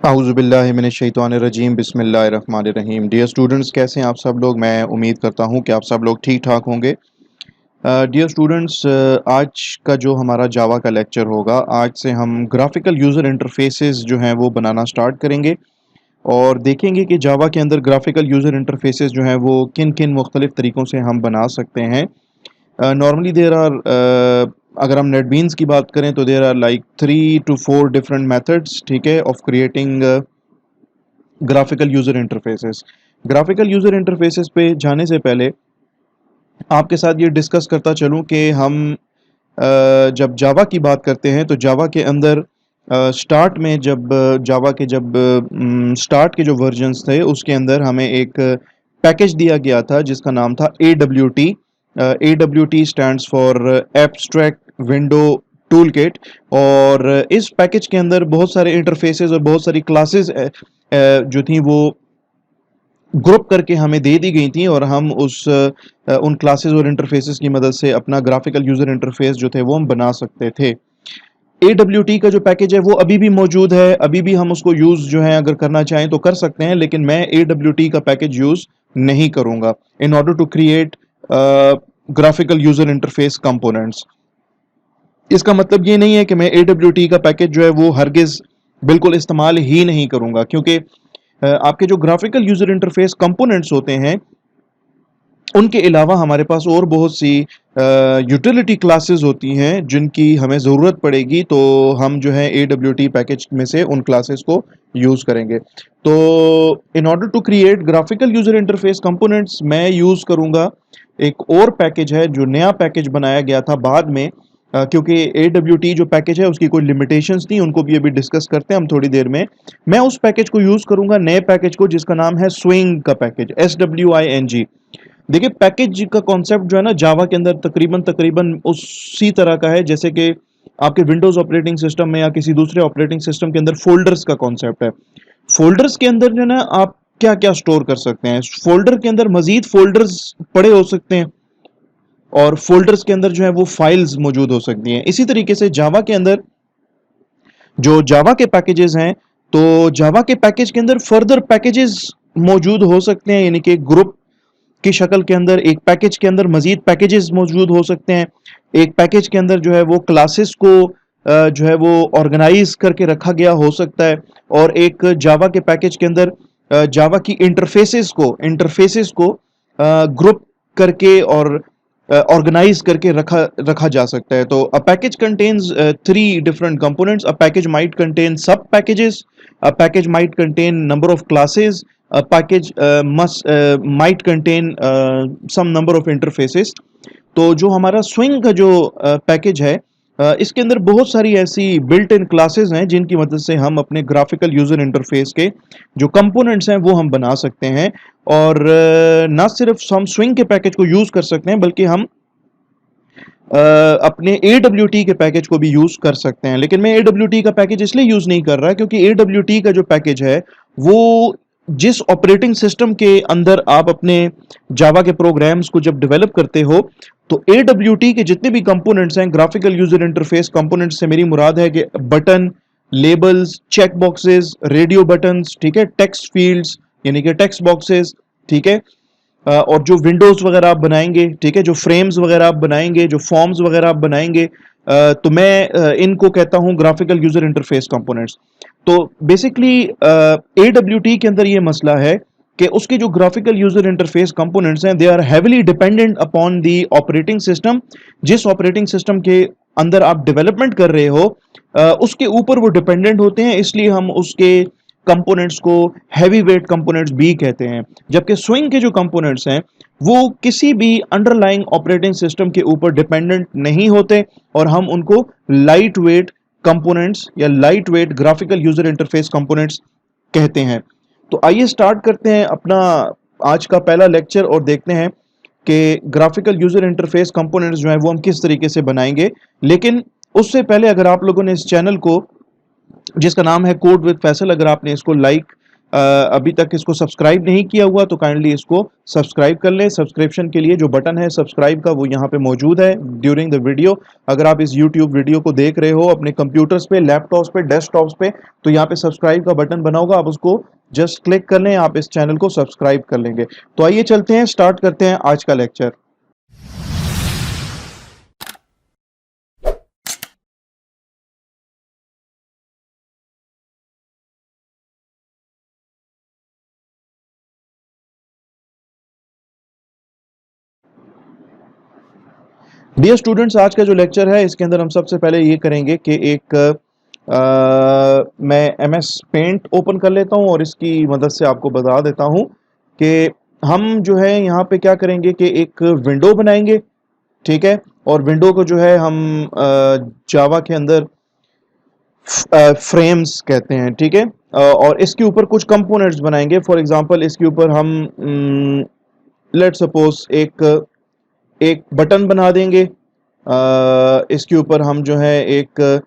आऊज़ुबिल्लाहिमिनश्शैतानिर्रजीम बिस्मिल्लाहिर्रहमानिर्रहीम। Dear students, कैसे हैं आप सब लोग। मैं उम्मीद करता हूं कि आप सब लोग ठीक ठाक होंगे। डियर स्टूडेंट्स, आज का जो हमारा जावा का लेक्चर होगा, आज से हम ग्राफिकल यूज़र इंटरफेसेस जो हैं वो बनाना स्टार्ट करेंगे और देखेंगे कि जावा के अंदर ग्राफिकल यूज़र इंटरफेसेस जो हैं वो किन किन मुख्तलिफ तरीक़ों से हम बना सकते हैं। नॉर्मली देर आर अगर हम नेटबीन्स की बात करें तो there are like 3 to 4 different methods, ठीक है, of creating graphical user interfaces. Graphical user interfaces पे जाने से पहले आपके साथ ये डिस्कस करता चलूँ कि हम जब जावा की बात करते हैं तो जावा के अंदर स्टार्ट में जब जावा के जब स्टार्ट के जो वर्जन्स थे उसके अंदर हमें एक पैकेज दिया गया था जिसका नाम था AWT। AWT stands for abstract window tool kit. और इस पैकेज के अंदर बहुत सारे इंटरफेसेस और बहुत सारी क्लासेस जो थी वो ग्रुप करके हमें दे दी गई थी और हम उन क्लासेस और इंटरफेसेस की मदद से अपना ग्राफिकल यूज़र इंटरफेस जो थे वो हम बना सकते थे। AWT का जो पैकेज है वो अभी भी मौजूद है, अभी भी हम उसको यूज़ जो है अगर करना चाहें तो कर सकते हैं, लेकिन मैं AWT का पैकेज यूज़ नहीं करूँगा in order to create graphical user interface components. इसका मतलब ये नहीं है कि मैं AWT का पैकेज जो है वो हरगिज़ बिल्कुल इस्तेमाल ही नहीं करूँगा, क्योंकि आपके जो ग्राफिकल यूज़र इंटरफेस कंपोनेंट्स होते हैं उनके अलावा हमारे पास और बहुत सी यूटिलिटी क्लासेस होती हैं जिनकी हमें ज़रूरत पड़ेगी, तो हम जो है AWT पैकेज में से उन क्लासेस को यूज़ करेंगे। तो in order to create graphical user interface components मैं यूज़ करूँगा एक और पैकेज है जो नया पैकेज बनाया गया था बाद में, क्योंकि AWT जो पैकेज है उसकी कोई लिमिटेशंस थी, उनको भी अभी डिस्कस करते हैं हम थोड़ी देर में। मैं उस पैकेज को यूज़ करूँगा, नए पैकेज को, जिसका नाम है स्विंग का पैकेज, SWING। देखिए, पैकेज का कॉन्सेप्ट जो है ना जावा के अंदर तकरीबन तकरीबन उसी तरह का है जैसे कि आपके विंडोज़ ऑपरेटिंग सिस्टम में या किसी दूसरे ऑपरेटिंग सिस्टम के अंदर फोल्डर्स का कॉन्सेप्ट है। फोल्डर्स के अंदर जो है ना आप क्या क्या स्टोर कर सकते हैं, फोल्डर के अंदर मजीद फोल्डर्स पड़े हो सकते हैं और फोल्डर्स के अंदर जो है वो फाइल्स मौजूद हो सकती हैं। इसी तरीके से जावा के अंदर जो जावा के पैकेजेस हैं, तो जावा के पैकेज के अंदर फर्दर पैकेजेस मौजूद हो सकते हैं, यानी कि ग्रुप की शक्ल के अंदर एक पैकेज के अंदर मजीद पैकेजेस मौजूद हो सकते हैं। एक पैकेज के अंदर जो है वो क्लासेस को जो है वो ऑर्गेनाइज करके रखा गया हो सकता है, और एक जावा के पैकेज के अंदर जावा की इंटरफेसेस को ग्रुप करके और ऑर्गेनाइज करके रखा जा सकता है। तो a package contains 3 different components. A package might contain sub packages, a package might contain number of classes, a package might contain some number of interfaces। तो जो हमारा स्विंग का जो पैकेज है, इसके अंदर बहुत सारी ऐसी बिल्ट इन क्लासेस हैं जिनकी मदद से हम अपने ग्राफिकल यूज़र इंटरफेस के जो कंपोनेंट्स हैं वो हम बना सकते हैं। और ना सिर्फ हम स्विंग के पैकेज को यूज़ कर सकते हैं बल्कि हम अपने AWT के पैकेज को भी यूज़ कर सकते हैं। लेकिन मैं AWT का पैकेज इसलिए यूज़ नहीं कर रहा क्योंकि AWT का जो पैकेज है वो जिस ऑपरेटिंग सिस्टम के अंदर आप अपने जावा के प्रोग्राम्स को जब डेवलप करते हो, तो AWT के जितने भी कंपोनेंट्स हैं, ग्राफिकल यूजर इंटरफेस कंपोनेंट्स से मेरी मुराद है कि button, labels, check boxes, radio buttons, ठीक है, टेक्स्ट फील्ड्स यानी कि टेक्स्ट बॉक्सेस, ठीक है, और जो विंडोज वगैरह आप बनाएंगे, ठीक है, जो फ्रेम्स वगैरह आप बनाएंगे, जो फॉर्म्स वगैरह आप बनाएंगे, तो मैं इनको कहता हूं ग्राफिकल यूजर इंटरफेस कंपोनेंट्स। तो बेसिकली AWT के अंदर ये मसला है कि उसके जो ग्राफिकल यूजर इंटरफेस कंपोनेंट्स हैं, they are heavily dependent upon the operating system. जिस ऑपरेटिंग सिस्टम के अंदर आप डेवलपमेंट कर रहे हो उसके ऊपर वो डिपेंडेंट होते हैं, इसलिए हम उसके कंपोनेंट्स को हैवी वेट कंपोनेंट्स भी कहते हैं। जबकि स्विंग के जो कंपोनेंट्स हैं वो किसी भी अंडरलाइंग ऑपरेटिंग सिस्टम के ऊपर डिपेंडेंट नहीं होते और हम उनको लाइट वेट कंपोनेंट्स या light weight graphical user interface components कहते हैं। तो आइए स्टार्ट करते हैं अपना आज का पहला लेक्चर और देखते हैं कि ग्राफिकल यूजर इंटरफेस कंपोनेंट्स जो है वो हम किस तरीके से बनाएंगे। लेकिन उससे पहले अगर आप लोगों ने इस चैनल को, जिसका नाम है कोड विद फैसल, अगर आपने इसको लाइक अभी तक इसको सब्सक्राइब नहीं किया हुआ तो काइंडली इसको सब्सक्राइब कर लें। सब्सक्रिप्शन के लिए जो बटन है सब्सक्राइब का वो यहाँ पे मौजूद है ड्यूरिंग द वीडियो। अगर आप इस यूट्यूब वीडियो को देख रहे हो अपने कंप्यूटर्स पे, लैपटॉप्स पे, डेस्कटॉप्स पे, तो यहाँ पे सब्सक्राइब का बटन बना होगा, आप उसको जस्ट क्लिक कर लें, आप इस चैनल को सब्सक्राइब कर लेंगे। तो आइए चलते हैं, स्टार्ट करते हैं आज का लेक्चर। डियर स्टूडेंट्स, आज का जो लेक्चर है इसके अंदर हम सबसे पहले ये करेंगे कि मैं MS पेंट ओपन कर लेता हूँ और इसकी मदद से आपको बता देता हूँ कि हम जो है यहाँ पे क्या करेंगे कि एक विंडो बनाएंगे, ठीक है। और विंडो को जो है हम जावा के अंदर फ्रेम्स कहते हैं, ठीक है। और इसके ऊपर कुछ कंपोनेंट्स बनाएंगे। फॉर एग्जांपल इसके ऊपर हम लेट सपोज एक बटन बना देंगे। इसके ऊपर हम जो है एक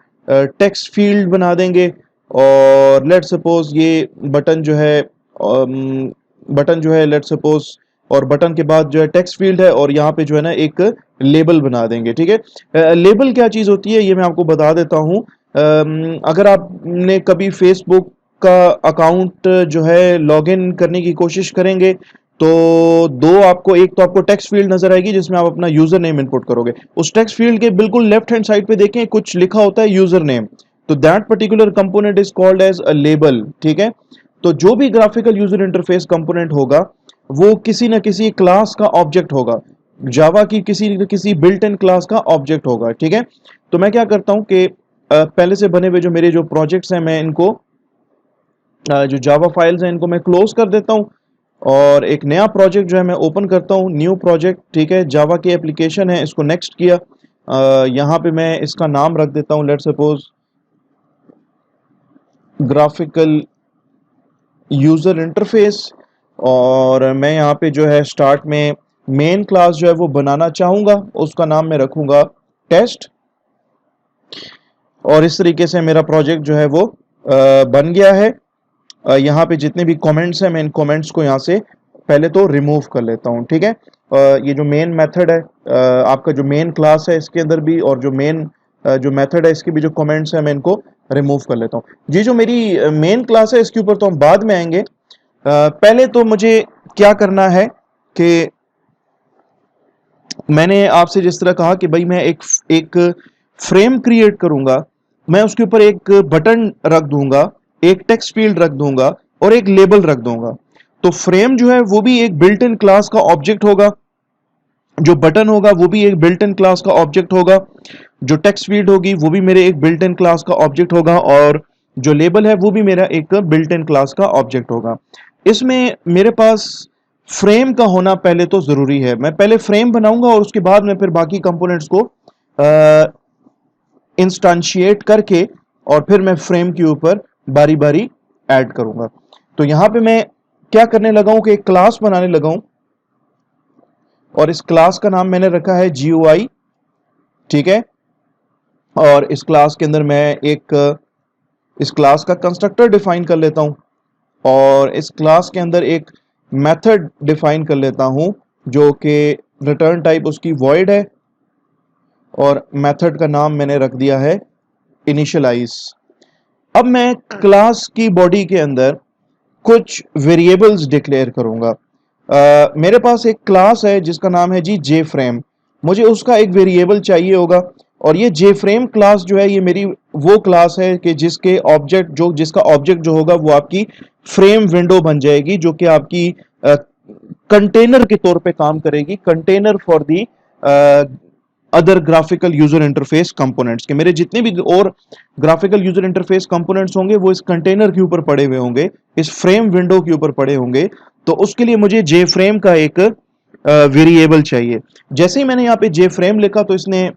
टेक्स्ट फील्ड बना देंगे और लेट सपोज ये बटन जो है लेट सपोज, और बटन के बाद जो है टेक्स्ट फील्ड है और यहाँ पे जो है ना एक लेबल बना देंगे, ठीक है। लेबल क्या चीज़ होती है ये मैं आपको बता देता हूँ। अगर आपने कभी फेसबुक का अकाउंट जो है लॉगिन करने की कोशिश करेंगे तो एक तो आपको टेक्स्ट फील्ड नजर आएगी जिसमें आप अपना यूजर नेम इनपुट करोगे। उस टेक्स्ट फील्ड के बिल्कुल लेफ्ट हैंड साइड पे देखें कुछ लिखा होता है यूजर नेम, तो that particular component is called as a label, ठीक है। तो जो भी ग्राफिकल यूजर इंटरफेस कंपोनेंट होगा वो किसी न किसी क्लास का ऑब्जेक्ट होगा, जावा की किसी न किसी बिल्ट इन क्लास का ऑब्जेक्ट होगा, ठीक है। तो मैं क्या करता हूं कि पहले से बने हुए जो मेरे जो प्रोजेक्ट्स हैं मैं इनको जो जावा फाइल्स हैं इनको मैं क्लोज कर देता हूं और एक नया प्रोजेक्ट जो है मैं ओपन करता हूं, न्यू प्रोजेक्ट, ठीक है। जावा की एप्लीकेशन है, इसको नेक्स्ट किया। यहाँ पे मैं इसका नाम रख देता हूं let suppose graphical user interface. और मैं यहाँ पे जो है स्टार्ट में मेन क्लास जो है वो बनाना चाहूंगा, उसका नाम मैं रखूंगा टेस्ट। और इस तरीके से मेरा प्रोजेक्ट जो है वो बन गया है। यहाँ पे जितने भी कमेंट्स हैं मैं इन कमेंट्स को यहाँ से पहले तो रिमूव कर लेता हूँ, ठीक है। ये जो मेन मेथड है आपका जो मेन क्लास है इसके अंदर भी, और जो मेन जो मेथड है इसके भी जो कमेंट्स हैं मैं इनको रिमूव कर लेता हूँ। ये जो मेरी मेन क्लास है इसके ऊपर तो हम बाद में आएंगे। पहले तो मुझे क्या करना है कि मैंने आपसे जिस तरह कहा कि भाई मैं एक फ्रेम क्रिएट करूंगा, मैं उसके ऊपर एक बटन रख दूंगा, एक टेक्स्ट फील्ड रख दूंगा और एक लेबल रख दूंगा। तो फ्रेम जो है वो भी एक बिल्ट इन क्लास का ऑब्जेक्ट होगा, जो बटन होगा वो भी एक बिल्ट इन क्लास का ऑब्जेक्ट होगा, जो टेक्स्ट फील्ड होगी वो भी मेरे एक बिल्ट इन क्लास का ऑब्जेक्ट होगा, और जो लेबल है वो भी मेरा एक बिल्ट इन क्लास का ऑब्जेक्ट होगा। इसमें मेरे पास फ्रेम का होना पहले तो जरूरी है। मैं पहले फ्रेम बनाऊंगा और उसके बाद मैं फिर बाकी कंपोनेंट्स को इंस्टेंशिएट करके और फिर मैं फ्रेम के ऊपर बारी बारी ऐड करूंगा। तो यहां पे मैं क्या करने लगा हूं कि एक क्लास बनाने लगा हूं और इस क्लास का नाम मैंने रखा है GUI, ठीक है। और इस क्लास के अंदर मैं इस क्लास का कंस्ट्रक्टर डिफाइन कर लेता हूं और इस क्लास के अंदर एक मेथड डिफाइन कर लेता हूं जो कि रिटर्न टाइप उसकी वॉइड है और मेथड का नाम मैंने रख दिया है इनिशियलाइज। अब मैं क्लास की बॉडी के अंदर कुछ वेरिएबल्स डिक्लेयर करूंगा। मेरे पास एक क्लास है जिसका नाम है जी जे फ्रेम, मुझे उसका एक वेरिएबल चाहिए होगा। और ये जे फ्रेम क्लास जो है ये मेरी वो क्लास है कि जिसका ऑब्जेक्ट जो होगा वो आपकी फ्रेम विंडो बन जाएगी, जो कि आपकी कंटेनर के तौर पे काम करेगी, container for the other graphical user interface components के। मेरे जितने भी और ग्राफिकल यूजर इंटरफेस कंपोनेंट्स होंगे वो इस कंटेनर के ऊपर पड़े हुए होंगे, इस फ्रेम विंडो के ऊपर पड़े होंगे। तो उसके लिए मुझे जे फ्रेम का एक वेरिएबल चाहिए। जैसे ही मैंने यहाँ पे जे फ्रेम लिखा तो इसने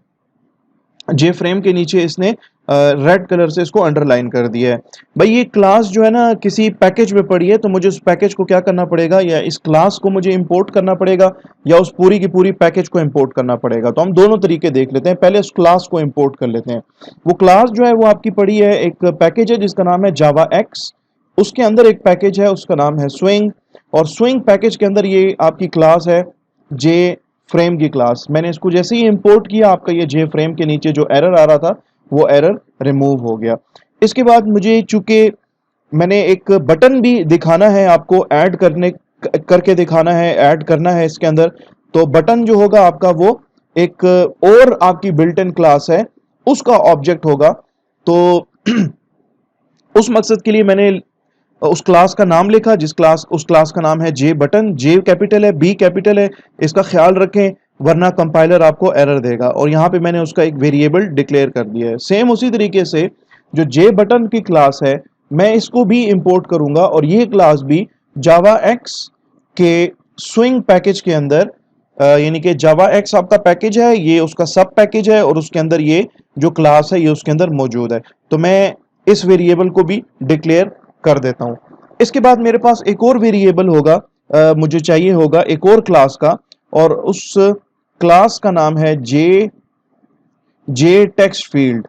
जे फ्रेम के नीचे इसने रेड कलर से इसको अंडरलाइन कर दिया है। भाई ये क्लास जो है ना किसी पैकेज में पड़ी है, तो मुझे उस पैकेज को क्या करना पड़ेगा, या इस क्लास को मुझे इंपोर्ट करना पड़ेगा या उस पूरी की पूरी पैकेज को इंपोर्ट करना पड़ेगा। तो हम दोनों तरीके देख लेते हैं। पहले उस क्लास को इंपोर्ट कर लेते हैं। वो क्लास जो है वो आपकी पड़ी है, एक पैकेज है जिसका नाम है जावा एक्स, उसके अंदर एक पैकेज है, उसका नाम है स्विंग, और स्विंग पैकेज के अंदर ये आपकी क्लास है जे फ्रेम की क्लास। मैंने इसको जैसे ही इंपोर्ट किया, आपका ये जे फ्रेम के नीचे जो एरर आ रहा था वो एरर रिमूव हो गया। इसके बाद मुझे चूंकि मैंने एक बटन भी दिखाना है आपको, ऐड करके दिखाना है, ऐड करना है इसके अंदर, तो बटन जो होगा आपका वो एक और आपकी बिल्ट इन क्लास है, उसका ऑब्जेक्ट होगा। तो उस मकसद के लिए मैंने उस क्लास का नाम लिखा, उस क्लास का नाम है जे बटन। जे कैपिटल है, बी कैपिटल है, इसका ख्याल रखें वरना कंपाइलर आपको एरर देगा। और यहाँ पे मैंने उसका एक वेरिएबल डिक्लेयर कर दिया है। सेम उसी तरीके से जो जे बटन की क्लास है, मैं इसको भी इंपोर्ट करूंगा, और ये क्लास भी जावा एक्स के स्विंग पैकेज के अंदर, यानी कि जावा एक्स आपका पैकेज है, ये उसका सब पैकेज है, और उसके अंदर ये जो क्लास है ये उसके अंदर मौजूद है। तो मैं इस वेरिएबल को भी डिक्लेयर कर देता हूं। इसके बाद मेरे पास एक और वेरिएबल होगा, मुझे चाहिए होगा एक और क्लास का, और उस क्लास का नाम है जे टेक्स्ट फील्ड।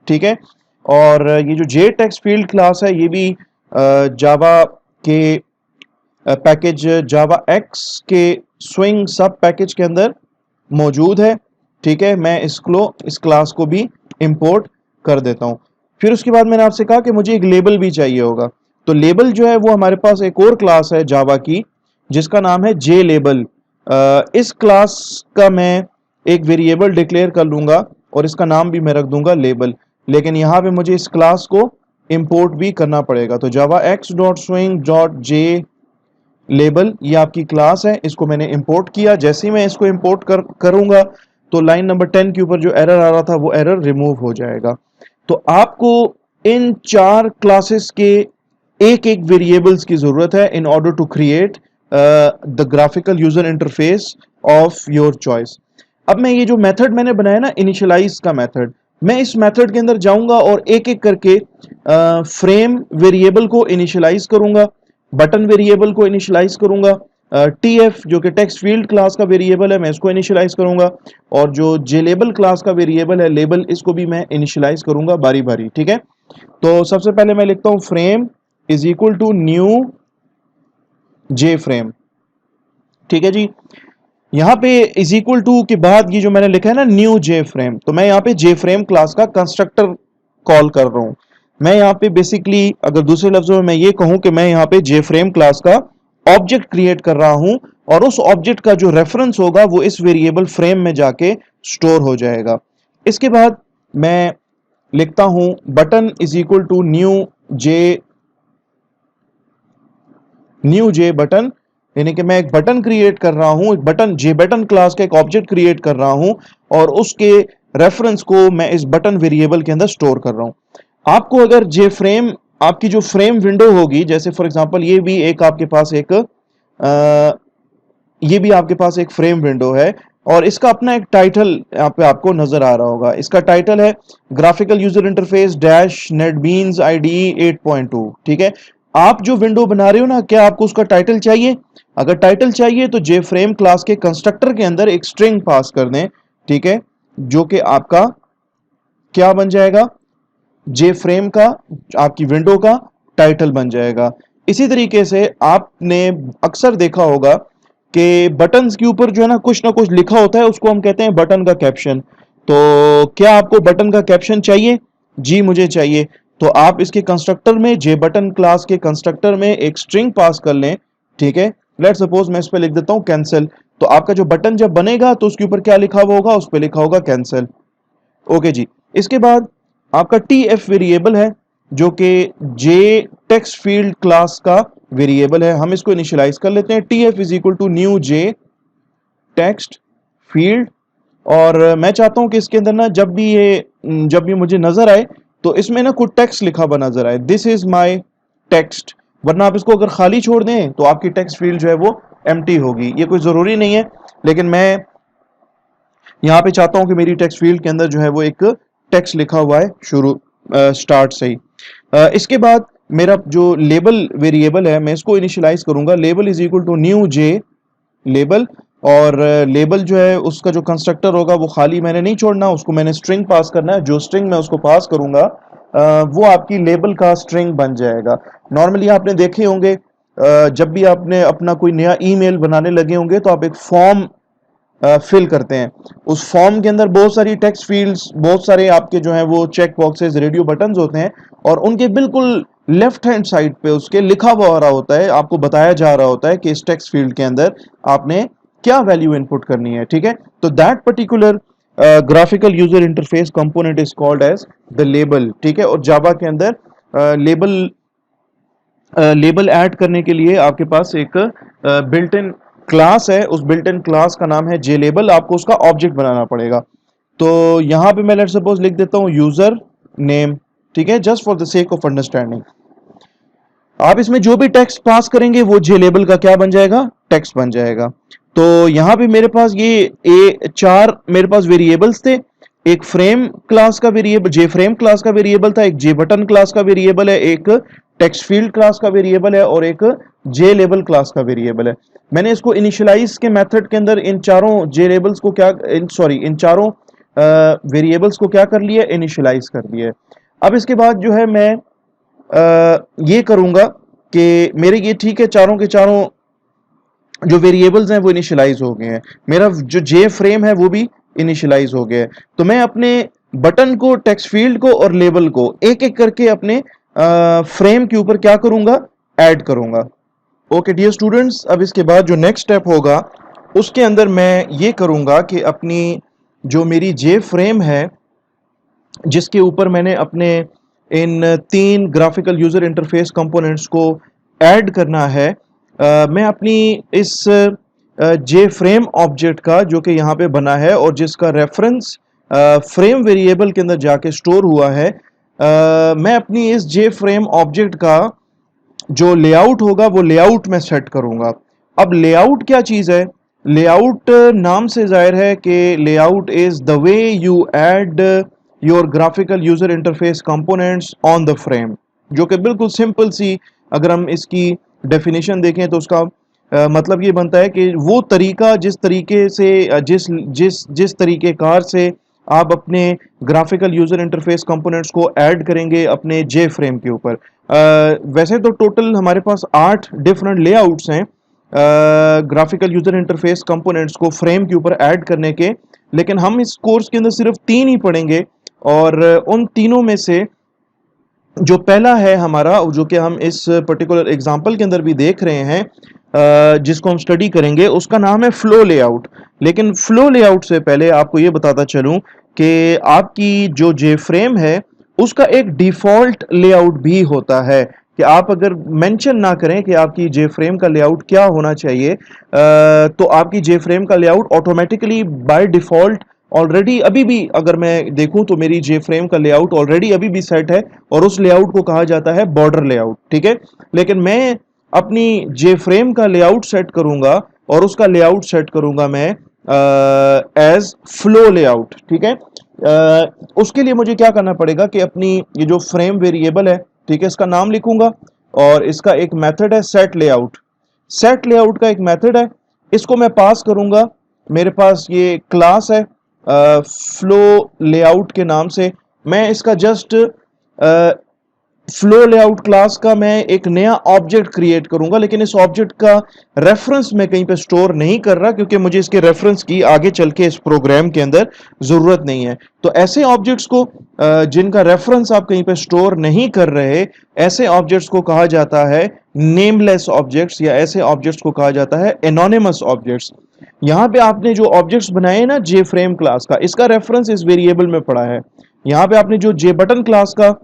ठीक है, और ये जो जे टेक्स्ट फील्ड क्लास है ये भी जावा के पैकेज जावा एक्स के स्विंग सब पैकेज के अंदर मौजूद है। ठीक है, मैं इस क्लास को भी इंपोर्ट कर देता हूं। फिर उसके बाद मैंने आपसे कहा कि मुझे एक लेबल भी चाहिए होगा, तो लेबल जो है वो हमारे पास एक और क्लास है जावा की जिसका नाम है जे लेबल। इस क्लास का मैं एक वेरिएबल डिक्लेयर कर लूंगा और इसका नाम भी मैं रख दूंगा लेबल, लेकिन यहाँ पे मुझे इस क्लास को इंपोर्ट भी करना पड़ेगा। तो जावा x dot swing dot J label, ये आपकी क्लास है, इसको मैंने इंपोर्ट किया। जैसे ही मैं इसको इंपोर्ट करूंगा तो लाइन नंबर 10 के ऊपर जो एरर आ रहा था वो एरर रिमूव हो जाएगा। तो आपको इन 4 क्लासेस के एक एक वेरिएबल्स की जरूरत है in order to create the graphical user interface of your choice. अब मैं ये जो मेथड मैंने बनाया ना, इनिशियलाइज का मेथड, मैं इस मेथड के अंदर जाऊंगा और एक एक करके फ्रेम वेरिएबल को इनिशियलाइज करूंगा, बटन वेरिएबल को इनिशियलाइज करूंगा, टीएफ जो कि टेक्स्ट फील्ड क्लास का वेरिएबल है मैं इसको इनिशियलाइज करूंगा, और जो जेलेबल क्लास का वेरिएबल है लेबल, इसको भी मैं इनिशियलाइज करूंगा बारी बारी। ठीक है, तो सबसे पहले मैं लिखता हूं frame is equal to new J frame. ठीक है जी, यहाँ पे इज इक्वल टू के बाद ये जो मैंने लिखा है ना न्यू जे फ्रेम, तो मैं यहाँ पे जे फ्रेम क्लास का कंस्ट्रक्टर कॉल कर रहा हूं। मैं यहाँ पे बेसिकली अगर दूसरे लफ्जों में मैं ये कहूं कि मैं यहाँ पे जे फ्रेम क्लास का ऑब्जेक्ट क्रिएट कर रहा हूं, और उस ऑब्जेक्ट का जो रेफरेंस होगा वो इस वेरिएबल फ्रेम में जाके स्टोर हो जाएगा। इसके बाद मैं लिखता हूं button is equal to new J button, यानी कि मैं एक बटन क्रिएट कर रहा हूं, एक बटन जे बटन क्लास का एक ऑब्जेक्ट क्रिएट कर रहा हूं, और उसके रेफरेंस को मैं इस बटन वेरिएबल के अंदर स्टोर कर रहा हूं। आपको अगर जे फ्रेम, आपकी जो फ्रेम विंडो होगी, जैसे फॉर एग्जांपल ये भी एक आपके पास एक ये भी आपके पास एक फ्रेम विंडो है, और इसका अपना एक टाइटल यहाँ पे आपको नजर आ रहा होगा। इसका टाइटल है graphical user interface dash NetBeans IDE 8.2। ठीक है, आप जो विंडो बना रहे हो ना, क्या आपको उसका टाइटल चाहिए? अगर टाइटल चाहिए तो जे फ्रेम क्लास के कंस्ट्रक्टर के अंदर एक स्ट्रिंग पास कर दें। ठीक है, जो कि आपका क्या बन जाएगा, जे फ्रेम का, आपकी विंडो का टाइटल बन जाएगा। इसी तरीके से आपने अक्सर देखा होगा कि बटन्स के ऊपर जो है ना कुछ लिखा होता है, उसको हम कहते हैं बटन का कैप्शन। तो क्या आपको बटन का कैप्शन चाहिए? जी मुझे चाहिए। तो आप इसके कंस्ट्रक्टर में, जे बटन क्लास के कंस्ट्रक्टर में एक स्ट्रिंग पास कर लें। ठीक है, लेट सपोज मैं इस पे लिख देता हूं कैंसिल। तो आपका जो बटन जब बनेगा तो उसके ऊपर क्या लिखा हुआ होगा, उस पर लिखा होगा कैंसिल। ओके जी, इसके बाद आपका टी एफ वेरिएबल है जो कि जे टेक्स्ट फील्ड क्लास का वेरिएबल है। हम इसको इनिशियलाइज कर लेते हैं, T F is equal to new J text field. और मैं चाहता हूं कि इसके अंदर ना जब भी मुझे नजर आए तो इसमें ना कुछ टेक्स्ट लिखा हुआ नजर आए, दिस इज माई टेक्स्ट। वरना आप इसको अगर खाली छोड़ दें तो आपकी टेक्स्ट फील्ड जो है वो एम्प्टी होगी। ये कोई जरूरी नहीं है, लेकिन मैं यहाँ पे चाहता हूं कि मेरी टेक्स्ट फील्ड के अंदर जो है वो एक टेक्स्ट लिखा हुआ है शुरू स्टार्ट से ही। इसके बाद मेरा जो लेबल वेरिएबल है मैं इसको इनिशियलाइज करूंगा, label is equal to new J label. और लेबल जो है उसका जो कंस्ट्रक्टर होगा वो खाली मैंने नहीं छोड़ना, उसको मैंने स्ट्रिंग पास करना है। जो स्ट्रिंग मैं उसको पास करूंगा वो आपकी लेबल का स्ट्रिंग बन जाएगा। नॉर्मली आपने देखे होंगे जब भी आपने अपना कोई नया ईमेल बनाने लगे होंगे तो आप एक फॉर्म फिल करते हैं। उस फॉर्म के अंदर बहुत सारी टेक्स्ट फील्ड्स, बहुत सारे आपके जो हैं वो चेक बॉक्सेस, रेडियो बटन्स होते हैं और उनके बिल्कुल लेफ्ट हैंड साइड पे उसके लिखा हुआ रहा होता है, आपको बताया जा रहा होता है कि इस टेक्स्ट फील्ड के अंदर आपने क्या वैल्यू इनपुट करनी है। ठीक है, तो that particular graphical user interface component is called as the label. ठीक है, और जावा के अंदर लेबल लेबल ऐड करने के लिए आपके पास एक बिल्ट इन क्लास है। उस बिल्ट इन क्लास का नाम है जे लेबल। आपको उसका ऑब्जेक्ट बनाना पड़ेगा। तो यहां पे मैं लेट सपोज लिख देता हूं यूजर नेम। ठीक है, just for the sake of understanding. आप इसमें जो भी टेक्स्ट पास करेंगे वो जे लेबल का क्या बन जाएगा, टेक्स्ट बन जाएगा। तो यहां पे मेरे पास ये चार मेरे पास वेरिएबल्स थे। एक फ्रेम क्लास का वेरिएबल, जे फ्रेम क्लास का वेरिएबल था, एक जे बटन क्लास का वेरिएबल है, एक टेक्स्ट फील्ड क्लास का वेरिएबल है और एक जे लेबल क्लास का वेरिएबल है। मैंने इसको इनिशियलाइज के मेथड के अंदर इन चारों जे लेबल्स को क्या इन चारों वेरिएबल्स को क्या कर लिया, इनिशियलाइज कर दिया। अब इसके बाद जो है मैं ये करूंगा कि मेरे ये ठीक है, चारों के चारों जो वेरिएबल्स हैं वो इनिशियलाइज हो गए हैं। मेरा जो जे फ्रेम है वो भी इनिशियलाइज हो गया है। तो मैं अपने बटन को, टेक्स्ट फील्ड को और लेबल को एक एक करके अपने फ्रेम के ऊपर क्या करूंगा, ऐड करूंगा। ओके डियर स्टूडेंट्स, अब इसके बाद जो नेक्स्ट स्टेप होगा उसके अंदर मैं ये करूंगा कि अपनी जो मेरी जे फ्रेम है जिसके ऊपर मैंने अपने इन तीन ग्राफिकल यूजर इंटरफेस कंपोनेंट्स को ऐड करना है, मैं अपनी इस जे फ्रेम ऑब्जेक्ट का जो कि यहाँ पे बना है और जिसका रेफरेंस फ्रेम वेरिएबल के अंदर जाके स्टोर हुआ है, मैं अपनी इस जे फ्रेम ऑब्जेक्ट का जो लेआउट होगा वो लेआउट में सेट करूंगा। अब लेआउट क्या चीज है? लेआउट नाम से जाहिर है कि layout is the way you add your graphical user interface components on the frame, जो कि बिल्कुल सिंपल सी, अगर हम इसकी डेफिनेशन देखें तो उसका मतलब ये बनता है कि वो तरीका जिस तरीके से जिस जिस जिस तरीकेकार से आप अपने ग्राफिकल यूजर इंटरफेस कंपोनेंट्स को ऐड करेंगे अपने जे फ्रेम के ऊपर। वैसे तो टोटल हमारे पास 8 डिफरेंट लेआउट्स हैं ग्राफिकल यूजर इंटरफेस कंपोनेंट्स को फ्रेम के ऊपर ऐड करने के, लेकिन हम इस कोर्स के अंदर सिर्फ 3 ही पढ़ेंगे और उन तीनों में से जो पहला है हमारा, जो कि हम इस पर्टिकुलर एग्जांपल के अंदर भी देख रहे हैं, जिसको हम स्टडी करेंगे, उसका नाम है फ्लो लेआउट। लेकिन फ्लो लेआउट से पहले आपको ये बताता चलूं कि आपकी जो जे फ्रेम है उसका एक डिफॉल्ट लेआउट भी होता है कि आप अगर मेंशन ना करें कि आपकी जे फ्रेम का लेआउट क्या होना चाहिए, तो आपकी जे फ्रेम का layout automatically by default already अभी भी अगर मैं देखूं तो मेरी जे फ्रेम का लेआउट ऑलरेडी अभी भी सेट है और उस लेआउट को कहा जाता है बॉर्डर लेआउट। ठीक है, लेकिन मैं अपनी जे फ्रेम का लेआउट सेट करूंगा और उसका लेआउट सेट करूंगा मैं एज फ्लो लेआउट। ठीक है, उसके लिए मुझे क्या करना पड़ेगा कि अपनी ये जो फ्रेम वेरिएबल है, ठीक है, इसका नाम लिखूंगा और इसका एक मेथड है सेट लेआउट। सेट लेआउट का एक मेथड है, इसको मैं पास करूंगा। मेरे पास ये क्लास है फ्लो लेआउट के नाम से। मैं इसका जस्ट फ्लो लेआउट क्लास का मैं एक नया ऑब्जेक्ट क्रिएट करूंगा, लेकिन इस ऑब्जेक्ट का रेफरेंस मैं कहीं पे स्टोर नहीं कर रहा क्योंकि मुझे इसके रेफरेंस की आगे चल के इस प्रोग्राम के अंदर जरूरत नहीं है। तो ऐसे ऑब्जेक्ट्स को जिनका रेफरेंस आप कहीं पे स्टोर नहीं कर रहे, ऐसे ऑब्जेक्ट्स को कहा जाता है नेमलेस ऑब्जेक्ट्स, या ऐसे ऑब्जेक्ट्स को कहा जाता है एनोनिमस ऑब्जेक्ट्स। यहाँ पे आपने जो ऑब्जेक्ट्स बनाए ना जे फ्रेम क्लास का, इसका रेफरेंस इस वेरिएबल में पड़ा है। यहाँ पे आपने जो जे बटन क्लास का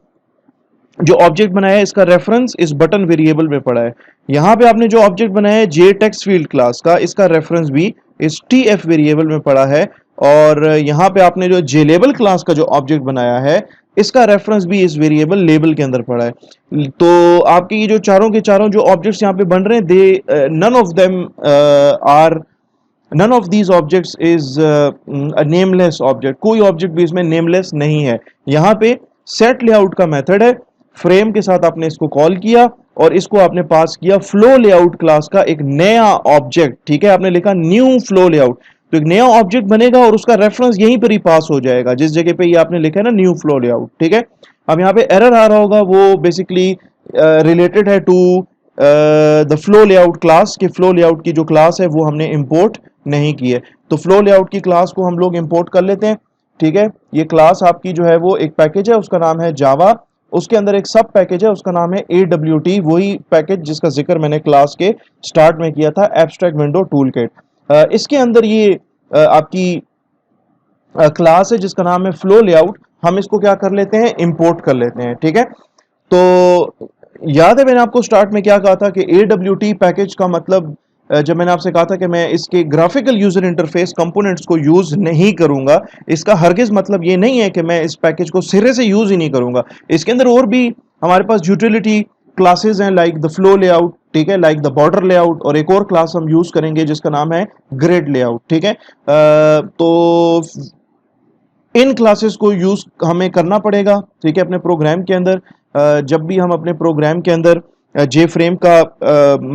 जो ऑब्जेक्ट बनाया है, इसका रेफरेंस इस बटन वेरिएबल में पड़ा है। यहाँ पे आपने जो ऑब्जेक्ट बनाया है जे टेक्स्ट फील्ड क्लास का, इसका रेफरेंस भी इस टीएफ वेरिएबल में पड़ा है। और यहाँ पे आपने जो जे लेबल क्लास का जो ऑब्जेक्ट बनाया है, इसका रेफरेंस भी इस वेरिएबल लेबल के अंदर पड़ा है। तो आपके ये जो चारों के चारों जो ऑब्जेक्ट्स यहाँ पे बन रहे हैं, they none of these objects is a nameless object. कोई ऑब्जेक्ट भी इसमें नेमलेस नहीं है। यहाँ पे सेट लेआउट का मेथड है, फ्रेम के साथ आपने इसको कॉल किया और इसको आपने पास किया फ्लो लेआउट क्लास का एक नया ऑब्जेक्ट। ठीक है, आपने लिखा न्यू फ्लो लेआउट, तो एक नया ऑब्जेक्ट बनेगा और उसका रेफरेंस यहीं पर ही पास हो जाएगा जिस जगह पे ये आपने लिखा है ना न्यू फ्लो लेआउट। ठीक है, अब यहाँ पे एरर आ रहा होगा, वो बेसिकली रिलेटेड है to the flow layout class, कि फ्लो लेआउट की जो क्लास है वो हमने इंपोर्ट नहीं की है। तो फ्लो लेआउट की क्लास को हम लोग इंपोर्ट कर लेते हैं। ठीक है, ये क्लास आपकी जो है वो एक पैकेज है, उसका नाम है जावा। उसके अंदर एक सब पैकेज है, उसका नाम है AWT, वही पैकेज जिसका जिक्र मैंने क्लास के स्टार्ट में किया था, एब्स्ट्रैक्ट विंडो टूल किट। इसके अंदर ये आपकी क्लास है जिसका नाम है फ्लो लेआउट। हम इसको क्या कर लेते हैं, इंपोर्ट कर लेते हैं। ठीक है, तो याद है मैंने आपको स्टार्ट में क्या कहा था कि AWT पैकेज का मतलब, जब मैंने आपसे कहा था कि मैं इसके ग्राफिकल यूजर इंटरफेस कंपोनेंट्स को यूज नहीं करूंगा, इसका हरगिज मतलब ये नहीं है कि मैं इस पैकेज को सिरे से यूज ही नहीं करूंगा। इसके अंदर और भी हमारे पास यूटिलिटी क्लासेस हैं, लाइक द फ्लो लेआउट, ठीक है, लाइक द बॉर्डर लेआउट, और एक और क्लास हम यूज करेंगे जिसका नाम है ग्रिड लेआउट। ठीक है, तो इन क्लासेस को यूज हमें करना पड़ेगा। ठीक है, अपने प्रोग्राम के अंदर जब भी हम अपने प्रोग्राम के अंदर जे फ्रेम का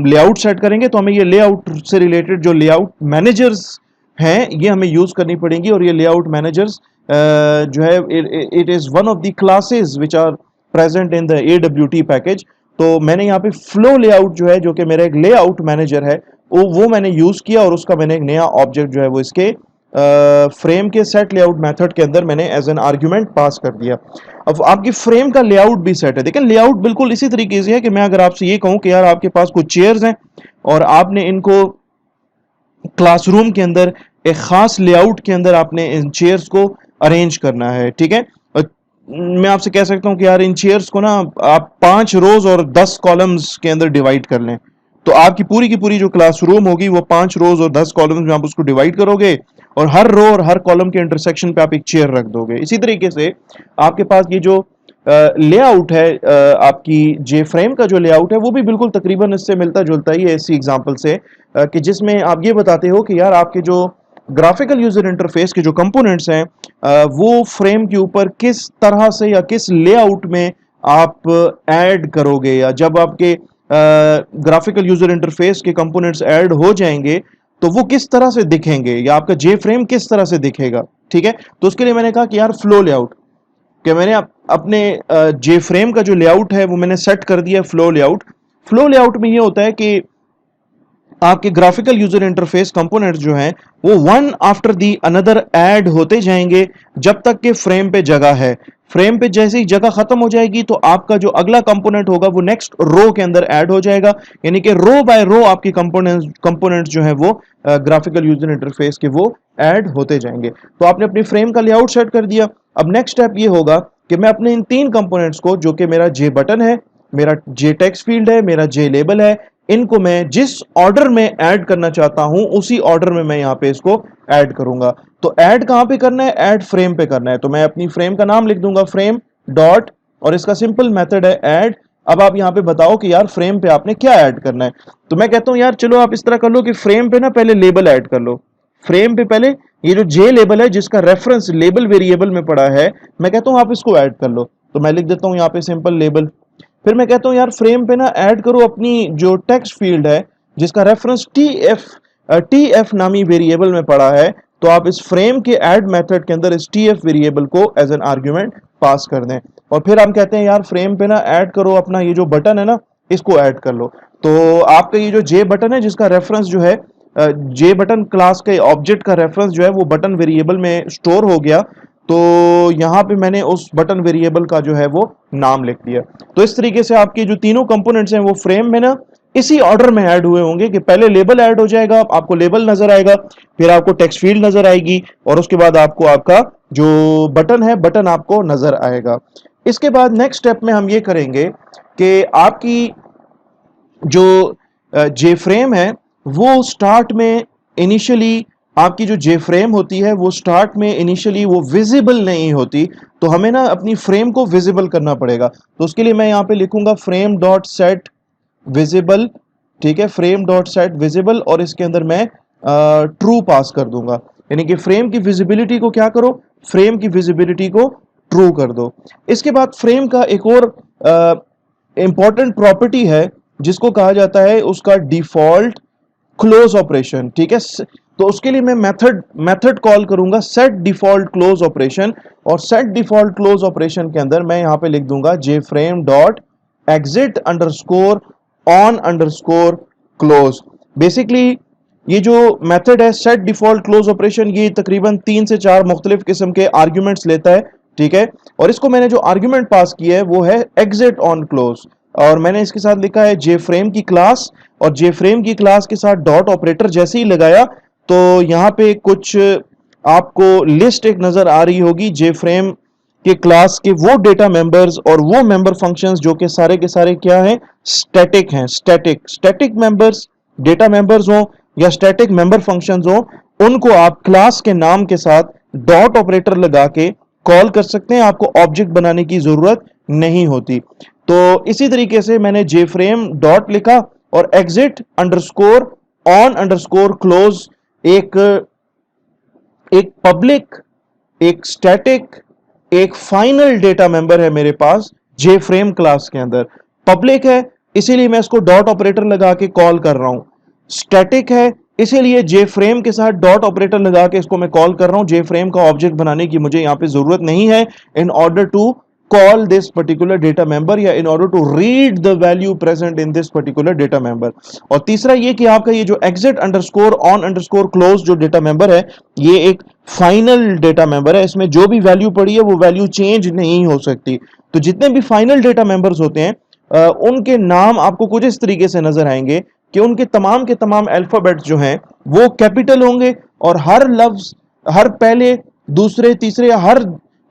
लेआउट सेट करेंगे, तो हमें ये लेआउट से रिलेटेड जो लेआउट मैनेजर्स हैं ये हमें यूज करनी पड़ेंगी। और ये लेआउट मैनेजर्स जो है, it is one of the classes which are present in the AWT package. तो मैंने यहाँ पे फ्लो लेआउट जो है, जो कि मेरा एक लेआउट मैनेजर है, वो मैंने यूज किया, और उसका मैंने एक नया ऑब्जेक्ट जो है वो इसके फ्रेम के सेट लेआउट मेथड के अंदर मैंने एज एन आर्ग्यूमेंट पास कर दिया। अब आपकी फ्रेम का लेआउट भी सेट है। देखिए, लेआउट बिल्कुल इसी तरीके से है कि मैं अगर आपसे ये कहूं कि यार आपके पास कुछ चेयर्स हैं और आपने इनको क्लासरूम के अंदर एक खास लेआउट के अंदर आपने इन चेयर्स को अरेंज करना है। ठीक है, मैं आपसे कह सकता हूं कि यार इन चेयर्स को ना आप 5 रोज और 10 कॉलम्स के अंदर डिवाइड कर लें, तो आपकी पूरी की पूरी जो क्लासरूम होगी वो 5 रोज और 10 कॉलम्स में आप उसको डिवाइड करोगे, और हर रो और हर कॉलम के इंटरसेक्शन पे आप एक चेयर रख दोगे। इसी तरीके से आपके पास ये जो लेआउट है, आपकी जे फ्रेम का जो लेआउट है, वो भी बिल्कुल तकरीबन इससे मिलता जुलता ही है, इसी एग्जांपल से, कि जिसमें आप ये बताते हो कि यार आपके जो ग्राफिकल यूजर इंटरफेस के जो कंपोनेंट्स हैं, वो फ्रेम के ऊपर किस तरह से या किस लेआउट में आप ऐड करोगे, या जब आपके ग्राफिकल यूजर इंटरफेस के कंपोनेंट्स ऐड हो जाएंगे तो वो किस तरह से दिखेंगे, या आपका जे फ्रेम किस तरह से दिखेगा। ठीक है, तो उसके लिए मैंने कहा कि यार फ्लो लेआउट, कि मैंने अपने जे फ्रेम का जो लेआउट है वो मैंने सेट कर दिया फ्लो लेआउट। फ्लो लेआउट में ये होता है कि आपके ग्राफिकल यूजर इंटरफेस कंपोनेंट्स जो हैं वो one after the another add होते जाएंगे जब तक कि फ्रेम पे जगह है। फ्रेम पे जैसे ही जगह खत्म हो जाएगी तो आपका जो अगला कंपोनेंट होगा वो नेक्स्ट रो के अंदर ऐड हो जाएगा, यानी कि रो बाय रो आपके कंपोनेंट्स जो है वो ग्राफिकल यूजर इंटरफेस के वो ऐड होते जाएंगे। तो आपने अपनी फ्रेम का लेआउट सेट कर दिया। अब नेक्स्ट स्टेप ये होगा कि मैं अपने इन 3 कंपोनेंट्स को, जो कि मेरा जे बटन है, मेरा जे टेक्स्ट फील्ड है, मेरा जे लेबल है, इनको मैं जिस ऑर्डर में ऐड करना चाहता हूं उसी ऑर्डर में मैं यहां पे इसको ऐड करूंगा। तो ऐड कहां पे करना है, ऐड फ्रेम पे करना है। तो मैं अपनी फ्रेम का नाम लिख दूंगा फ्रेम डॉट, और इसका सिंपल मेथड है ऐड। अब आप यहां पे बताओ कि यार फ्रेम पे आपने क्या ऐड करना है। तो मैं कहता हूं यार चलो आप इस तरह कर लो कि फ्रेम पे ना पहले लेबल ऐड कर लो। फ्रेम पे पहले ये जो जे लेबल है जिसका रेफरेंस लेबल वेरिएबल में पड़ा है, मैं कहता हूं आप इसको ऐड कर लो। तो मैं लिख देता हूं यहां पे सिंपल लेबल। फिर मैं कहता हूं यार फ्रेम पे ना ऐड करो अपनी जो टेक्स्ट फील्ड है जिसका रेफरेंस टीएफ नामी वेरिएबल में पड़ा है, तो आप इस फ्रेम के ऐड मेथड के अंदर इस टीएफ वेरिएबल को एज एन आर्गुमेंट पास कर दें। और फिर हम कहते हैं यार फ्रेम पे ना ऐड करो अपना ये जो बटन है ना, इसको ऐड कर लो। तो आपका ये जो जे बटन है जिसका रेफरेंस जो है, जे बटन क्लास के ऑब्जेक्ट का रेफरेंस जो है वो बटन वेरिएबल में स्टोर हो गया, तो यहाँ पे मैंने उस बटन वेरिएबल का जो है वो नाम लिख दिया। तो इस तरीके से आपके जो तीनों कंपोनेंट्स हैं वो फ्रेम में ना इसी ऑर्डर में ऐड हुए होंगे कि पहले लेबल ऐड हो जाएगा, आपको लेबल नजर आएगा, फिर आपको टेक्स्ट फील्ड नजर आएगी, और उसके बाद आपको आपका जो बटन है बटन आपको नजर आएगा। इसके बाद नेक्स्ट स्टेप में हम ये करेंगे कि आपकी जो जे फ्रेम है वो स्टार्ट में इनिशियली, आपकी जो जे फ्रेम होती है वो स्टार्ट में इनिशियली वो विजिबल नहीं होती, तो हमें ना अपनी फ्रेम को विजिबल करना पड़ेगा। तो उसके लिए मैं यहाँ पे लिखूंगा फ्रेम डॉट सेट विजिबल। ठीक है, फ्रेम डॉट सेट विजिबल, और इसके अंदर मैं ट्रू पास कर दूंगा, यानी कि फ्रेम की विजिबिलिटी को क्या करो, फ्रेम की विजिबिलिटी को ट्रू कर दो। इसके बाद फ्रेम का एक और इंपॉर्टेंट प्रॉपर्टी है जिसको कहा जाता है उसका डिफॉल्ट क्लोज ऑपरेशन। ठीक है, तो उसके लिए मैं मेथड कॉल करूंगा सेट डिफॉल्ट क्लोज ऑपरेशन, और सेट डिफॉल्ट क्लोज ऑपरेशन के अंदर मैं यहां पे लिख दूंगा JFrame dot exit underscore on underscore close. Basically ये जो मेथड है सेट डिफॉल्ट क्लोज ऑपरेशन, ये तकरीबन 3 से 4 मुख्तलिफ किस्म के आर्ग्यूमेंट्स लेता है, ठीक है। और इसको मैंने जो आर्ग्यूमेंट पास किया है वो है एग्जिट ऑन क्लोज, और मैंने इसके साथ लिखा है जेफ्रेम की क्लास, और जेफ्रेम की क्लास के साथ डॉट ऑपरेटर जैसे ही लगाया तो यहाँ पे कुछ आपको लिस्ट एक नजर आ रही होगी जेफ्रेम के क्लास के वो डेटा मेंबर्स और वो मेंबर फंक्शंस जो कि सारे के सारे क्या हैं, स्टैटिक हैं। स्टैटिक मेंबर्स, डेटा मेंबर्स हो या स्टैटिक मेंबर फंक्शंस हो, उनको आप क्लास के नाम के साथ डॉट ऑपरेटर लगा के कॉल कर सकते हैं, आपको ऑब्जेक्ट बनाने की जरूरत नहीं होती। तो इसी तरीके से मैंने जेफ्रेम डॉट लिखा और exit underscore on underscore close एक पब्लिक, एक स्टैटिक, एक फाइनल डेटा मेंबर है मेरे पास जेफ्रेम क्लास के अंदर। पब्लिक है इसीलिए मैं इसको डॉट ऑपरेटर लगा के कॉल कर रहा हूं, स्टैटिक है इसीलिए जेफ्रेम के साथ डॉट ऑपरेटर लगा के इसको मैं कॉल कर रहा हूं। जेफ्रेम का ऑब्जेक्ट बनाने की मुझे यहां पे जरूरत नहीं है in order to call this particular data member या in order to read the value present in this particular data member। और तीसरा ये कि आपका ये जो exit underscore on underscore close जो data member है, ये एक फाइनल डेटा मेंबर है, इसमें जो भी वैल्यू पड़ी है वो वैल्यू चेंज नहीं हो सकती। तो जितने भी फाइनल डेटा मेंबर्स होते हैं उनके नाम आपको कुछ इस तरीके से नजर आएंगे कि उनके तमाम के तमाम अल्फाबेट्स जो हैं वो कैपिटल होंगे, और हर लफ्ज, हर पहले दूसरे तीसरे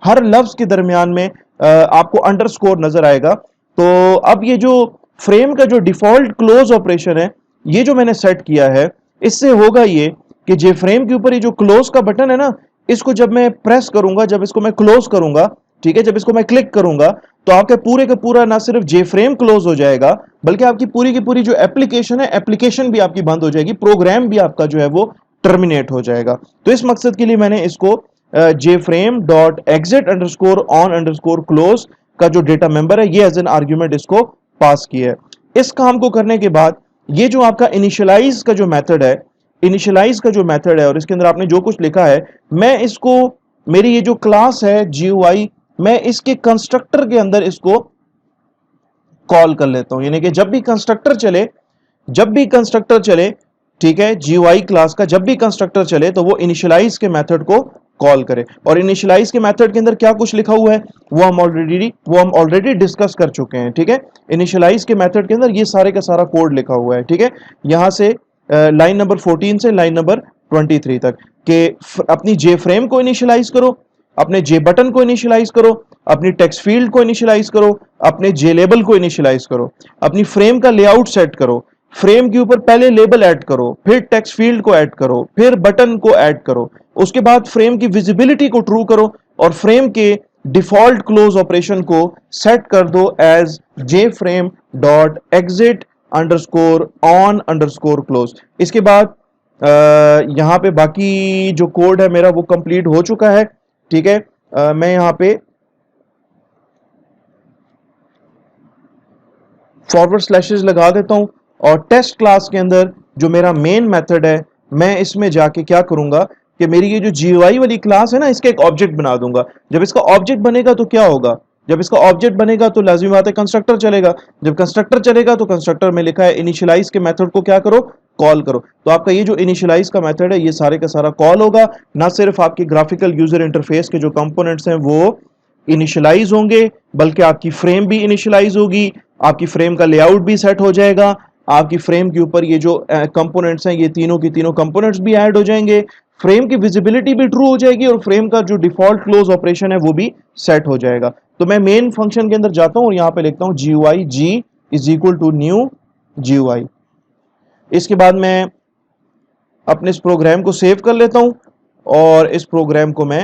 हर लफ्ज के दरमियान में आपको अंडरस्कोर नजर आएगा। तो अब ये जो फ्रेम का जो डिफॉल्ट क्लोज ऑपरेशन है, ये जो मैंने सेट किया है, इससे होगा ये कि जे फ्रेम के ऊपर ये जो क्लोज का बटन है ना, इसको जब मैं प्रेस करूंगा, जब इसको मैं क्लोज करूंगा, ठीक है, जब इसको मैं क्लिक करूंगा तो आपके पूरे का पूरा ना सिर्फ जे फ्रेम क्लोज हो जाएगा बल्कि आपकी पूरी की पूरी जो एप्लीकेशन है, एप्लीकेशन भी आपकी बंद हो जाएगी, प्रोग्राम भी आपका जो है वो टर्मिनेट हो जाएगा। तो इस मकसद के लिए मैंने इसको JFrame dot exit underscore on underscore close का जो डेटा मेंबर है ये एज एन आर्ग्यूमेंट इसको पास किया है। इस काम को करने के बाद ये जो आपका इनिशियलाइज का जो मेथड है, इनिशियलाइज का जो मेथड है और इसके अंदर आपने जो कुछ लिखा है, मैं इसको, मेरी ये जो क्लास है GUI, मैं इसके कंस्ट्रक्टर के अंदर इसको कॉल कर लेता हूं। यानी कि जब भी कंस्ट्रक्टर चले, ठीक है, GUI क्लास का जब भी कंस्ट्रक्टर चले तो वो इनिशियलाइज के मेथड को कॉल करे। और इनिशियलाइज के मेथड के अंदर क्या कुछ लिखा हुआ है वो हम ऑलरेडी डिस्कस कर चुके हैं, ठीक है। इनिशियलाइज के मेथड के अंदर ये सारे का सारा कोड लिखा हुआ है, ठीक है। यहां से लाइन नंबर 14 से लाइन नंबर 23 तक के अपनी जे फ्रेम को इनिशियलाइज करो, अपने जे बटन को इनिशियलाइज करो, अपनी टेक्स्ट फील्ड को इनिशियलाइज करो, अपने जे लेबल को इनिशियलाइज करो, अपनी फ्रेम का लेआउट सेट करो, फ्रेम के ऊपर पहले लेबल ऐड करो, फिर टेक्स्ट फील्ड को ऐड करो, फिर बटन को ऐड करो, उसके बाद फ्रेम की विजिबिलिटी को ट्रू करो और फ्रेम के डिफॉल्ट क्लोज ऑपरेशन को सेट कर दो as JFrame dot exit underscore on underscore close. इसके बाद यहां पे बाकी जो कोड है मेरा वो कंप्लीट हो चुका है, ठीक है। मैं यहां पे फॉरवर्ड स्लैशेस लगा देता हूं और टेस्ट क्लास के अंदर जो मेरा मेन मेथड है, मैं इसमें जाके क्या करूंगा कि मेरी ये जो GUI वाली क्लास है ना, इसका एक ऑब्जेक्ट बना दूंगा। जब इसका ऑब्जेक्ट बनेगा तो क्या होगा, जब इसका ऑब्जेक्ट बनेगा तो लाजिमी बात है कंस्ट्रक्टर चलेगा। जब कंस्ट्रक्टर चलेगा तो कंस्ट्रक्टर में लिखा है इनिशियलाइज के मेथड को क्या करो, कॉल करो। तो आपका ये जो इनिशियलाइज का मेथड है ये सारे का सारा कॉल होगा। ना सिर्फ आपके ग्राफिकल यूजर इंटरफेस के जो कंपोनेंट्स हैं वो इनिशियलाइज होंगे बल्कि आपकी फ्रेम भी इनिशियलाइज होगी, आपकी फ्रेम का लेआउट भी सेट हो जाएगा, आपकी फ्रेम के ऊपर ये जो कंपोनेंट्स हैं ये तीनों की तीनों कंपोनेंट्स भी ऐड हो जाएंगे, फ्रेम की विजिबिलिटी भी ट्रू हो जाएगी और फ्रेम का जो डिफॉल्ट क्लोज ऑपरेशन है वो भी सेट हो जाएगा। तो मैं मेन फंक्शन के अंदर जाता हूं और यहां पे लिखता हूं GUI G is equal to new GUI। इसके बाद मैं अपने इस प्रोग्राम को सेव कर लेता हूं और इस प्रोग्राम को मैं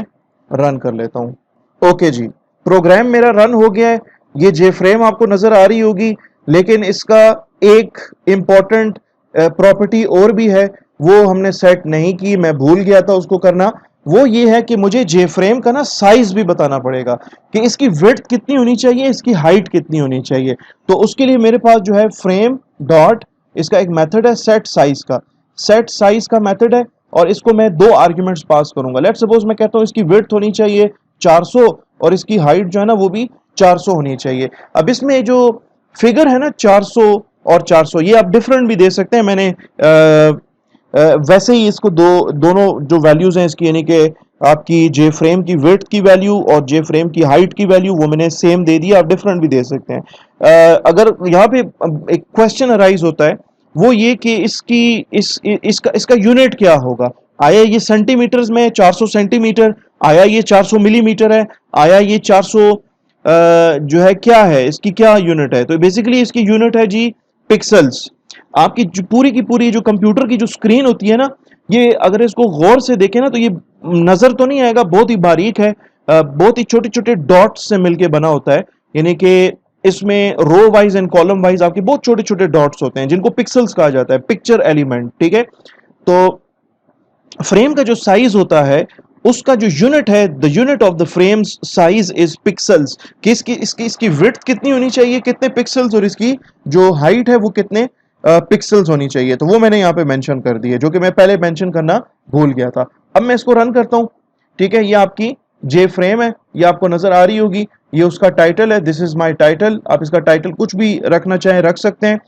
रन कर लेता हूं। ओके जी, प्रोग्राम मेरा रन हो गया है। ये जेफ्रेम आपको नजर आ रही होगी, लेकिन इसका एक इंपॉर्टेंट प्रॉपर्टी और भी है, वो हमने सेट नहीं की, मैं भूल गया था उसको करना। वो ये है कि मुझे जेफ्रेम का ना साइज भी बताना पड़ेगा कि इसकी विड्थ कितनी होनी चाहिए, इसकी हाइट कितनी होनी चाहिए। तो उसके लिए मेरे पास जो है फ्रेम डॉट, इसका एक मेथड है सेट साइज का। सेट साइज का मेथड है, और इसको मैं दो आर्ग्यूमेंट्स पास करूंगा। लेट्स सपोज मैं कहता हूं इसकी विड्थ होनी चाहिए 400 और इसकी हाइट जो है ना वो भी 400 होनी चाहिए। अब इसमें जो फिगर है ना 400 और 400, ये आप डिफरेंट भी दे सकते हैं। मैंने वैसे ही इसको दोनों जो वैल्यूज हैं इसकी, यानी कि आपकी जे फ्रेम की विड्थ की वैल्यू और जे फ्रेम की हाइट की वैल्यू, वो मैंने सेम दे दिया। आप डिफरेंट भी दे सकते हैं। अगर यहाँ पे एक क्वेश्चन अराइज होता है वो ये कि इसका यूनिट क्या होगा। आया ये सेंटीमीटर्स में 400 सेंटीमीटर, आया ये 400 मिलीमीटर है, आया ये 400 जो है क्या है, इसकी क्या यूनिट है। तो बेसिकली इसकी यूनिट है जी पिक्सल्स। आपकी जो पूरी की पूरी जो कंप्यूटर की जो स्क्रीन होती है ना, ये अगर इसको गौर से देखें ना तो ये नजर तो नहीं आएगा, बहुत ही बारीक है, बहुत ही छोटे छोटे डॉट्स से मिलके बना होता है। यानी कि इसमें row wise and column wise आपके बहुत छोटे छोटे डॉट्स होते हैं जिनको पिक्सल्स कहा जाता है, पिक्चर एलिमेंट। ठीक है, तो फ्रेम का जो साइज होता है उसका जो यूनिट है, the unit of the frame size is pixels. कि इसकी विड्थ कितनी होनी चाहिए, कितने पिक्सल्स, और इसकी जो हाइट है वो कितने पिक्सल्स होनी चाहिए। तो वो मैंने यहाँ पे मेंशन कर दी है, जो कि मैं पहले मेंशन करना भूल गया था। अब मैं इसको रन करता हूँ। ठीक है, ये आपकी जे फ्रेम है, ये आपको नजर आ रही होगी, ये उसका टाइटल है, दिस इज माई टाइटल। आप इसका टाइटल कुछ भी रखना चाहें रख सकते हैं।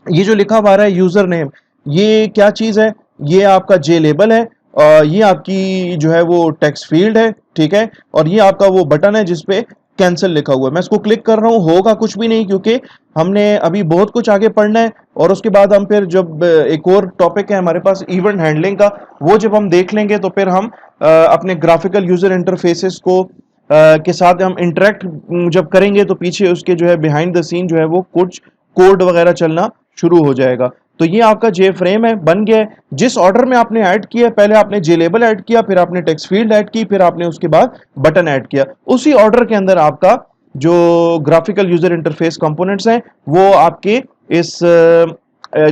ये जो लिखा हुआ आ रहा है यूजर नेम, ये क्या चीज है, ये आपका जे लेबल है, और ये आपकी जो है वो टेक्स्ट फील्ड है। ठीक है, और ये आपका वो बटन है जिसपे कैंसिल लिखा हुआ है। मैं इसको क्लिक कर रहा हूँ, होगा कुछ भी नहीं, क्योंकि हमने अभी बहुत कुछ आगे पढ़ना है। और उसके बाद हम फिर जब एक और टॉपिक है हमारे पास इवेंट हैंडलिंग का, वो जब हम देख लेंगे तो फिर हम अपने ग्राफिकल यूजर इंटरफेसेस को के साथ हम इंटरेक्ट जब करेंगे तो पीछे उसके जो है बिहाइंड द सीन जो है वो कुछ कोड वगैरह चलना शुरू हो जाएगा। तो ये आपका जे फ्रेम है, बन गया है। जिस ऑर्डर में आपने ऐड किया, पहले आपने जे लेबल ऐड किया, फिर आपने टेक्स्ट फील्ड ऐड की, फिर आपने उसके बाद बटन ऐड किया, उसी ऑर्डर के अंदर आपका जो ग्राफिकल यूजर इंटरफेस कंपोनेंट्स हैं वो आपके इस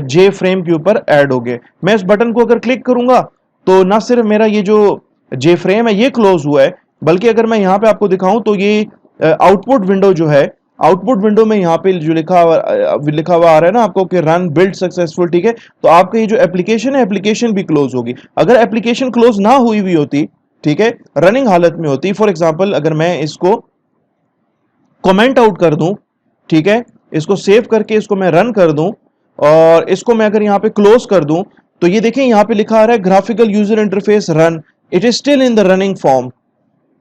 जे फ्रेम के ऊपर ऐड हो गए। मैं इस बटन को अगर क्लिक करूंगा तो ना सिर्फ मेरा ये जो जे फ्रेम है ये क्लोज हुआ है, बल्कि अगर मैं यहाँ पे आपको दिखाऊं तो ये आउटपुट विंडो जो है, आउटपुट विंडो में यहाँ पे जो लिखा हुआ आ रहा है ना आपको कि रन बिल्ड सक्सेसफुल। ठीक है, तो आपका ये जो एप्लीकेशन है, एप्लीकेशन भी क्लोज होगी। अगर एप्लीकेशन क्लोज ना हुई हुई होती, ठीक है, रनिंग हालत में होती, फॉर एग्जांपल अगर मैं इसको कमेंट आउट कर दूं, ठीक है, इसको सेव करके इसको मैं रन कर दूं और इसको मैं अगर यहाँ पे क्लोज कर दूं, तो ये देखें यहाँ पे लिखा आ रहा है graphical user interface run, it is still in the running form.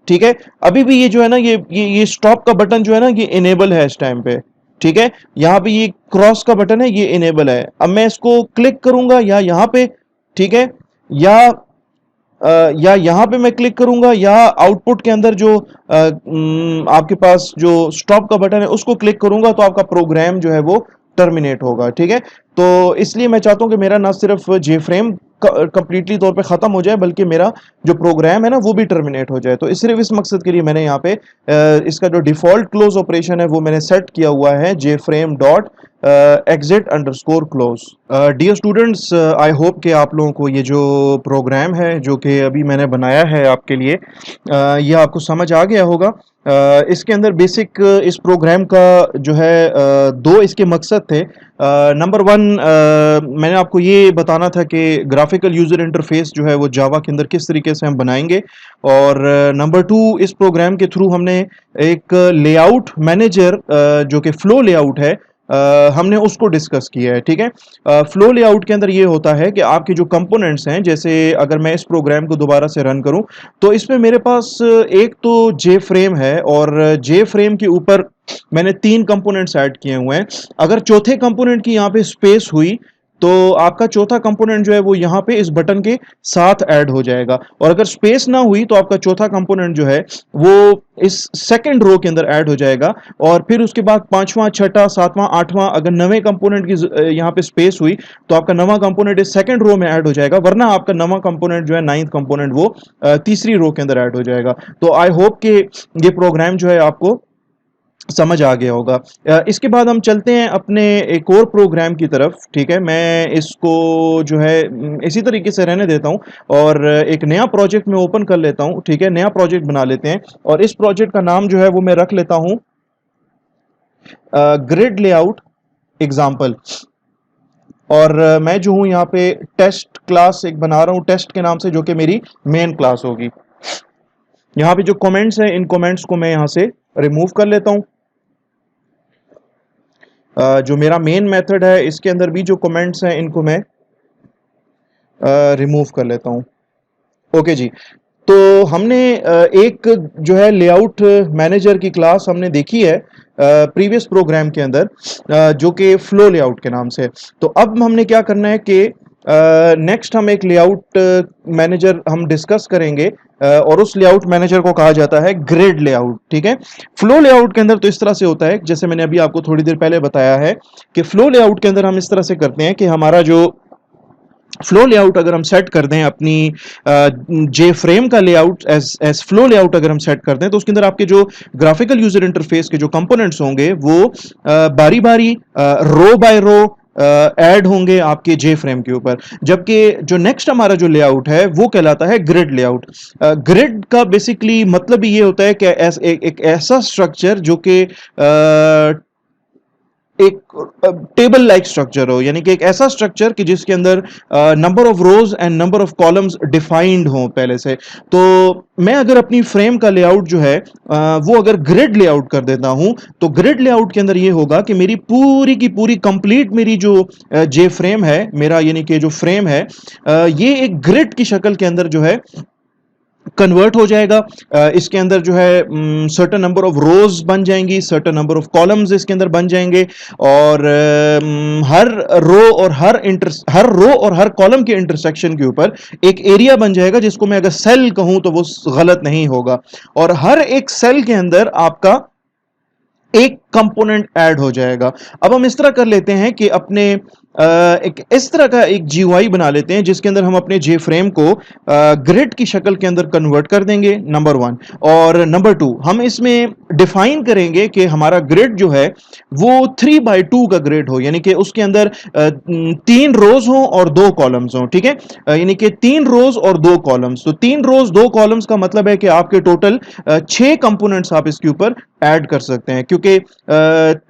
ठीक है, अभी भी ये जो है ना ये स्टॉप का बटन जो है ना ये इनेबल है इस टाइम पे। ठीक है, यहाँ पे ये क्रॉस का बटन है, ये इनेबल है। अब मैं इसको क्लिक करूंगा या यहाँ पे, ठीक है, या या यहाँ पे मैं क्लिक करूंगा, या आउटपुट के अंदर जो आपके पास जो स्टॉप का बटन है उसको क्लिक करूंगा, तो आपका प्रोग्राम जो है वो टर्मिनेट होगा। ठीक है, तो इसलिए मैं चाहता हूं कि मेरा ना सिर्फ जे फ्रेम कंप्लीटली तौर पे खत्म हो जाए, बल्कि मेरा जो प्रोग्राम है ना वो भी टर्मिनेट हो जाए। तो सिर्फ इस मकसद के लिए मैंने यहाँ पे इसका जो डिफॉल्ट क्लोज ऑपरेशन है वो मैंने सेट किया हुआ है J frame dot exit underscore close. Dear students, I hope कि आप लोगों को ये जो प्रोग्राम है जो कि अभी मैंने बनाया है आपके लिए, ये आपको समझ आ गया होगा। इसके अंदर बेसिक इस प्रोग्राम का जो है दो इसके मकसद थे। नंबर वन, मैंने आपको ये बताना था कि ग्राफिकल यूजर इंटरफेस जो है वो जावा के अंदर किस तरीके से हम बनाएंगे। और नंबर टू, इस प्रोग्राम के थ्रू हमने एक लेआउट मैनेजर जो कि फ्लो लेआउट है, हमने उसको डिस्कस किया है। ठीक है, फ्लो लेआउट के अंदर ये होता है कि आपके जो कंपोनेंट्स हैं, जैसे अगर मैं इस प्रोग्राम को दोबारा से रन करूं तो इसमें मेरे पास एक तो जे फ्रेम है, और जे फ्रेम के ऊपर मैंने 3 कंपोनेंट्स ऐड किए हुए हैं। अगर चौथे कंपोनेंट की यहाँ पे स्पेस हुई तो आपका चौथा कंपोनेंट जो है वो यहाँ पे इस बटन के साथ ऐड हो जाएगा, और अगर स्पेस ना हुई तो आपका चौथा कंपोनेंट जो है वो इस सेकंड रो के अंदर ऐड हो जाएगा। और फिर उसके बाद पांचवा, छठा, सातवां, आठवां, अगर नवे कंपोनेंट की यहाँ पे स्पेस हुई तो आपका नवा कंपोनेंट इस सेकंड रो में ऐड हो जाएगा, वरना आपका नवा कंपोनेंट जो है, नाइन्थ कंपोनेंट, वो तीसरी रो के अंदर ऐड हो जाएगा। तो आई होप कि ये प्रोग्राम जो है आपको समझ आ गया होगा। इसके बाद हम चलते हैं अपने एक और प्रोग्राम की तरफ। ठीक है, मैं इसको जो है इसी तरीके से रहने देता हूं और एक नया प्रोजेक्ट में ओपन कर लेता हूं। ठीक है, नया प्रोजेक्ट बना लेते हैं और इस प्रोजेक्ट का नाम जो है वो मैं रख लेता हूं ग्रिड लेआउट एग्जाम्पल। और मैं जो हूँ यहाँ पे टेस्ट क्लास एक बना रहा हूँ टेस्ट के नाम से, जो कि मेरी मेन क्लास होगी। यहाँ पे जो कमेंट्स हैं इन कमेंट्स को मैं यहाँ से रिमूव कर लेता हूँ। जो मेरा मेन मेथड है इसके अंदर भी जो कमेंट्स हैं इनको मैं रिमूव कर लेता हूँ। ओके जी, तो हमने एक जो है लेआउट मैनेजर की क्लास हमने देखी है प्रीवियस प्रोग्राम के अंदर, जो कि फ्लो लेआउट के नाम से। तो अब हमने क्या करना है कि नेक्स्ट हम एक लेआउट मैनेजर हम डिस्कस करेंगे, और उस लेआउट मैनेजर को कहा जाता है ग्रिड लेआउट। ठीक है, फ्लो लेआउट के अंदर तो इस तरह से होता है, जैसे मैंने अभी आपको थोड़ी देर पहले बताया है कि फ्लो लेआउट के अंदर हम इस तरह से करते हैं कि हमारा जो फ्लो लेआउट अगर हम सेट कर दें अपनी जे फ्रेम का लेआउट एज फ्लो लेआउट अगर हम सेट कर दें, तो उसके अंदर आपके जो ग्राफिकल यूजर इंटरफेस के जो कंपोनेंट्स होंगे वो बारी बारी रो बाय रो ऐड होंगे आपके जे फ्रेम के ऊपर। जबकि जो नेक्स्ट हमारा जो लेआउट है वो कहलाता है ग्रिड लेआउट। ग्रिड का बेसिकली मतलब ये होता है कि एक ऐसा स्ट्रक्चर जो कि एक टेबल लाइक स्ट्रक्चर हो, यानी कि एक ऐसा स्ट्रक्चर कि जिसके अंदर number of rose and number of columns defined हो पहले से। तो मैं अगर अपनी फ्रेम का लेआउट जो है वो अगर ग्रिड लेआउट कर देता हूं, तो ग्रिड लेआउट के अंदर ये होगा कि मेरी पूरी की पूरी कंप्लीट मेरी जो जे फ्रेम है मेरा, यानी कि जो फ्रेम है ये एक ग्रिड की शक्ल के अंदर जो है कन्वर्ट हो जाएगा। इसके अंदर जो है सर्टेन नंबर ऑफ रोज बन जाएंगी, सर्टेन नंबर ऑफ कॉलम्स इसके अंदर बन जाएंगे, और हर रो और हर कॉलम के इंटरसेक्शन के ऊपर एक एरिया बन जाएगा, जिसको मैं अगर सेल कहूं तो वो गलत नहीं होगा। और हर एक सेल के अंदर आपका एक कंपोनेंट ऐड हो जाएगा। अब हम इस तरह कर लेते हैं कि अपने एक इस तरह का एक जीयूआई बना लेते हैं जिसके अंदर हम अपने जे फ्रेम को ग्रिड की शक्ल के अंदर कन्वर्ट कर देंगे, नंबर 1। और नंबर 2 हम इसमें डिफाइन करेंगे कि हमारा ग्रिड जो है वो 3x2 का ग्रिड हो, यानी कि उसके अंदर 3 रोज हो और 2 कॉलम्स हो। ठीक है, यानी कि 3 रोज और 2 कॉलम्स। तो 3 रोज 2 कॉलम्स का मतलब है कि आपके टोटल 6 कंपोनेंट्स आप इसके ऊपर ऐड कर सकते हैं, क्योंकि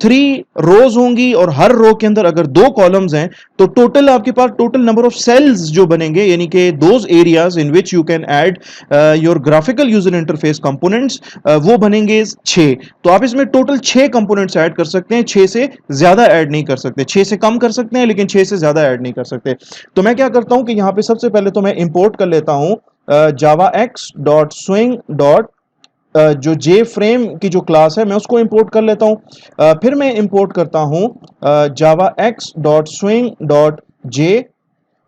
3 रोज होंगी और हर रो के अंदर अगर 2 कॉलम्स हैं, तो टोटल आपके पास टोटल नंबर ऑफ सेल्स जो बनेंगे, यानी कि those areas in which you can add your graphical user interface components, वो बनेंगे 6। तो आप इसमें टोटल 6 कंपोनेंट्स ऐड कर सकते हैं, 6 से ज्यादा ऐड नहीं कर सकते। 6 से कम कर सकते हैं लेकिन 6 से ज्यादा ऐड नहीं कर सकते। तो मैं क्या करता हूं कि यहां पे सबसे पहले तो मैं इंपोर्ट कर लेता हूं javax.swing. जो जे फ्रेम की जो क्लास है मैं उसको इंपोर्ट कर लेता हूं। फिर मैं इंपोर्ट करता हूं javax.swing.j,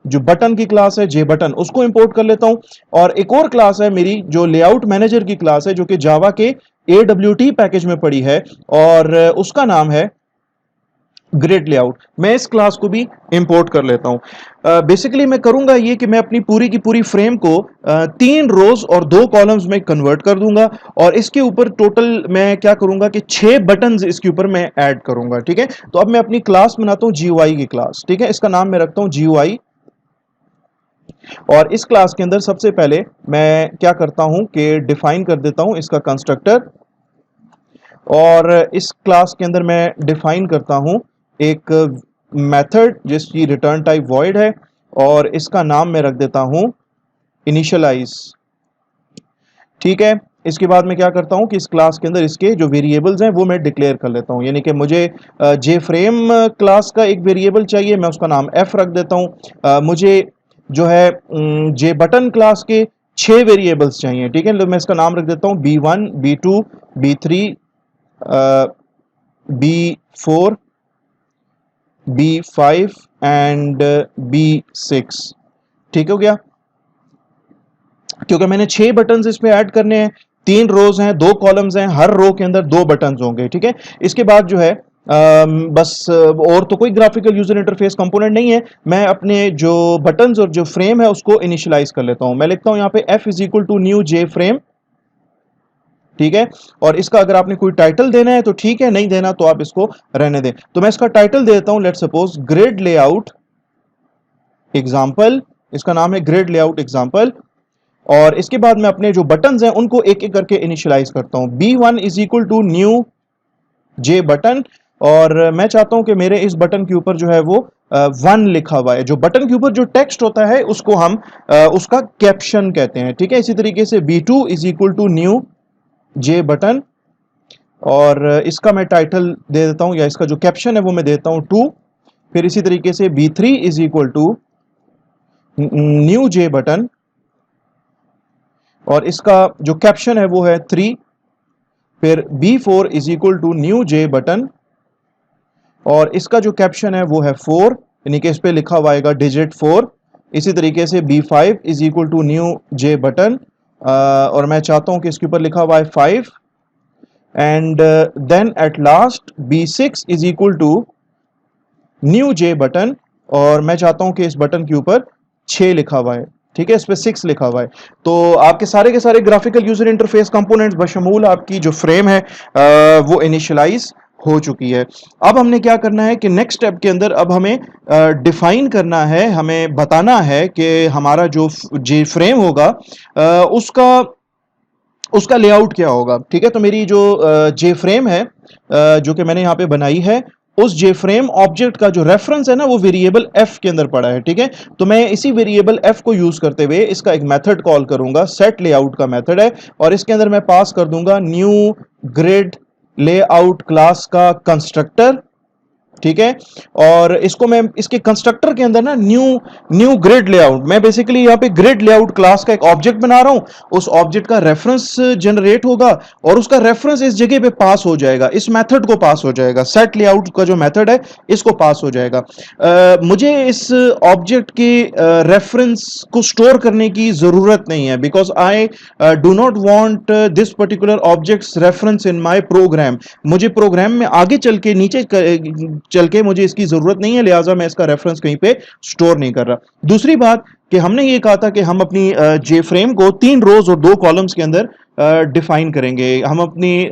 जो बटन की क्लास है जे बटन, उसको इंपोर्ट कर लेता हूं। और एक और क्लास है मेरी जो लेआउट मैनेजर की क्लास है, जो कि जावा के AWT पैकेज में पड़ी है, और उसका नाम है ग्रिड लेआउट। मैं इस क्लास को भी इंपोर्ट कर लेता हूं। बेसिकली मैं करूंगा ये कि मैं अपनी पूरी की पूरी फ्रेम को 3 रोज और 2 कॉलम्स में कन्वर्ट कर दूंगा, और इसके ऊपर टोटल मैं क्या करूंगा कि 6 बटन्स इसके ऊपर मैं ऐड करूंगा। ठीक है, तो अब मैं अपनी क्लास बनाता हूं GUI की क्लास। ठीक है, इसका नाम मैं रखता हूं GUI। और इस क्लास के अंदर सबसे पहले मैं क्या करता हूं कि डिफाइन कर देता हूं इसका कंस्ट्रक्टर, और इस क्लास के अंदर मैं डिफाइन करता हूं एक मेथड जिसकी रिटर्न टाइप वॉइड है, और इसका नाम मैं रख देता हूं इनिशियलाइज। ठीक है, इसके बाद मैं क्या करता हूं कि इस क्लास के अंदर इसके जो वेरिएबल्स हैं वो मैं डिक्लेयर कर लेता हूं, यानी कि मुझे जे फ्रेम क्लास का एक वेरिएबल चाहिए, मैं उसका नाम f रख देता हूं। मुझे जो है जे बटन क्लास के 6 वेरिएबल्स चाहिए। ठीक है, तो मैं इसका नाम रख देता हूं B1, B2, B3, B4, B5 and B6। ठीक हो गया, क्योंकि मैंने 6 बटन्स इसमें ऐड करने हैं, 3 रोज हैं, 2 कॉलम्स हैं, हर रो के अंदर 2 बटन्स होंगे। ठीक है, इसके बाद जो है बस और तो कोई ग्राफिकल यूजर इंटरफेस कंपोनेंट नहीं है। मैं अपने जो बटन्स और जो फ्रेम है उसको इनिशियलाइज कर लेता हूं। मैं लिखता हूं यहाँ पे f is equal to new J frame. ठीक है, और इसका अगर आपने कोई टाइटल देना है तो ठीक है, नहीं देना तो आप इसको रहने दें। तो मैं इसका टाइटल दे देता हूं, let's suppose grid layout example. इसका नाम है ग्रिड लेआउट एग्जांपल। और इसके बाद मैं अपने जो बटन्स हैं उनको एक एक करके इनिशियलाइज करता हूं। B1 is equal to new J button, और मैं चाहता हूं कि मेरे इस बटन के ऊपर जो है वो वन लिखा हुआ है, जो बटन के ऊपर जो टेक्स्ट होता है उसको हम उसका कैप्शन कहते हैं, ठीक है। इसी तरीके से B2 is equal to new J button, और इसका मैं टाइटल दे देता हूं, या इसका जो कैप्शन है वो मैं देता हूं 2। फिर इसी तरीके से B3 is equal to new J button, और इसका जो कैप्शन है वो है 3। फिर B4 is equal to new J button, और इसका जो कैप्शन है वो है 4, यानी कि इस पे लिखा हुआ आएगा डिजिट 4। इसी तरीके से B5 is equal to new J button, और मैं चाहता हूं कि इसके ऊपर लिखा हुआ है 5। And then at last B6 is equal to new J button, और मैं चाहता हूं कि इस बटन के ऊपर 6 लिखा हुआ है, ठीक है, इस पे 6 लिखा हुआ है। तो आपके सारे के सारे ग्राफिकल यूजर इंटरफेस कंपोनेंट्स बशमूल आपकी जो फ्रेम है वो इनिशियलाइज हो चुकी है। अब हमने क्या करना है कि नेक्स्ट स्टेप के अंदर अब हमें डिफाइन करना है, हमें बताना है कि हमारा जो जे फ्रेम होगा उसका उसका लेआउट क्या होगा, ठीक है। तो मेरी जो जे फ्रेम है जो कि मैंने यहाँ पे बनाई है, उस जे फ्रेम ऑब्जेक्ट का जो रेफरेंस है ना वो वेरिएबल एफ के अंदर पड़ा है, ठीक है। तो मैं इसी वेरिएबल एफ को यूज करते हुए इसका एक मेथड कॉल करूंगा, सेट लेआउट का मेथड है, और इसके अंदर मैं पास कर दूंगा न्यू ग्रिड लेआउट क्लास का कंस्ट्रक्टर, ठीक है। और इसको मैं इसके कंस्ट्रक्टर के अंदर ना न्यू ग्रिड लेआउट, मैं बेसिकली यहाँ पे ग्रिड लेआउट क्लास का एक ऑब्जेक्ट बना रहा हूं, उस ऑब्जेक्ट का रेफरेंस जनरेट होगा और उसका रेफरेंस इस जगह पे पास हो जाएगा, इस मेथड को पास हो जाएगा, सेट लेआउट का जो मेथड है इसको पास हो जाएगा। मुझे इस ऑब्जेक्ट के रेफरेंस को स्टोर करने की जरूरत नहीं है, because I do not want this particular object's reference in my program. मुझे प्रोग्राम में आगे चल के नीचे चल के मुझे इसकी जरूरत नहीं है, लिहाजा मैं इसका रेफरेंस कहीं पे स्टोर नहीं कर रहा। दूसरी बात कि हमने ये कहा था कि हम अपनी जे फ्रेम को 3 रोज और 2 कॉलम्स के अंदर डिफाइन करेंगे। हम अपनी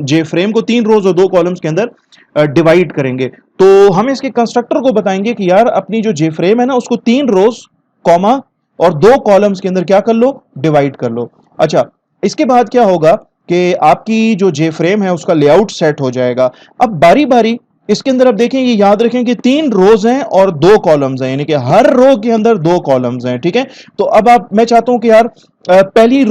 जे फ्रेम को 3 रोज और 2 कॉलम्स के अंदर डिवाइड करेंगे। तो हम इसके कंस्ट्रक्टर को बताएंगे कि यार अपनी जो जे फ्रेम है ना उसको 3 रोज कॉमा और 2 कॉलम्स के अंदर क्या कर लो, डिवाइड कर लो। अच्छा, इसके बाद क्या होगा कि आपकी जो जे फ्रेम है उसका लेआउट सेट हो जाएगा। अब बारी बारी इसके अंदर अब देखें, ये याद रखें कि 3 रोज हैं और 2 कॉलम्स हैं, यानी कि हर रो के अंदर 2 कॉलम्स हैं, ठीक है। तो अब मैं चाहता हूं कि यार पहली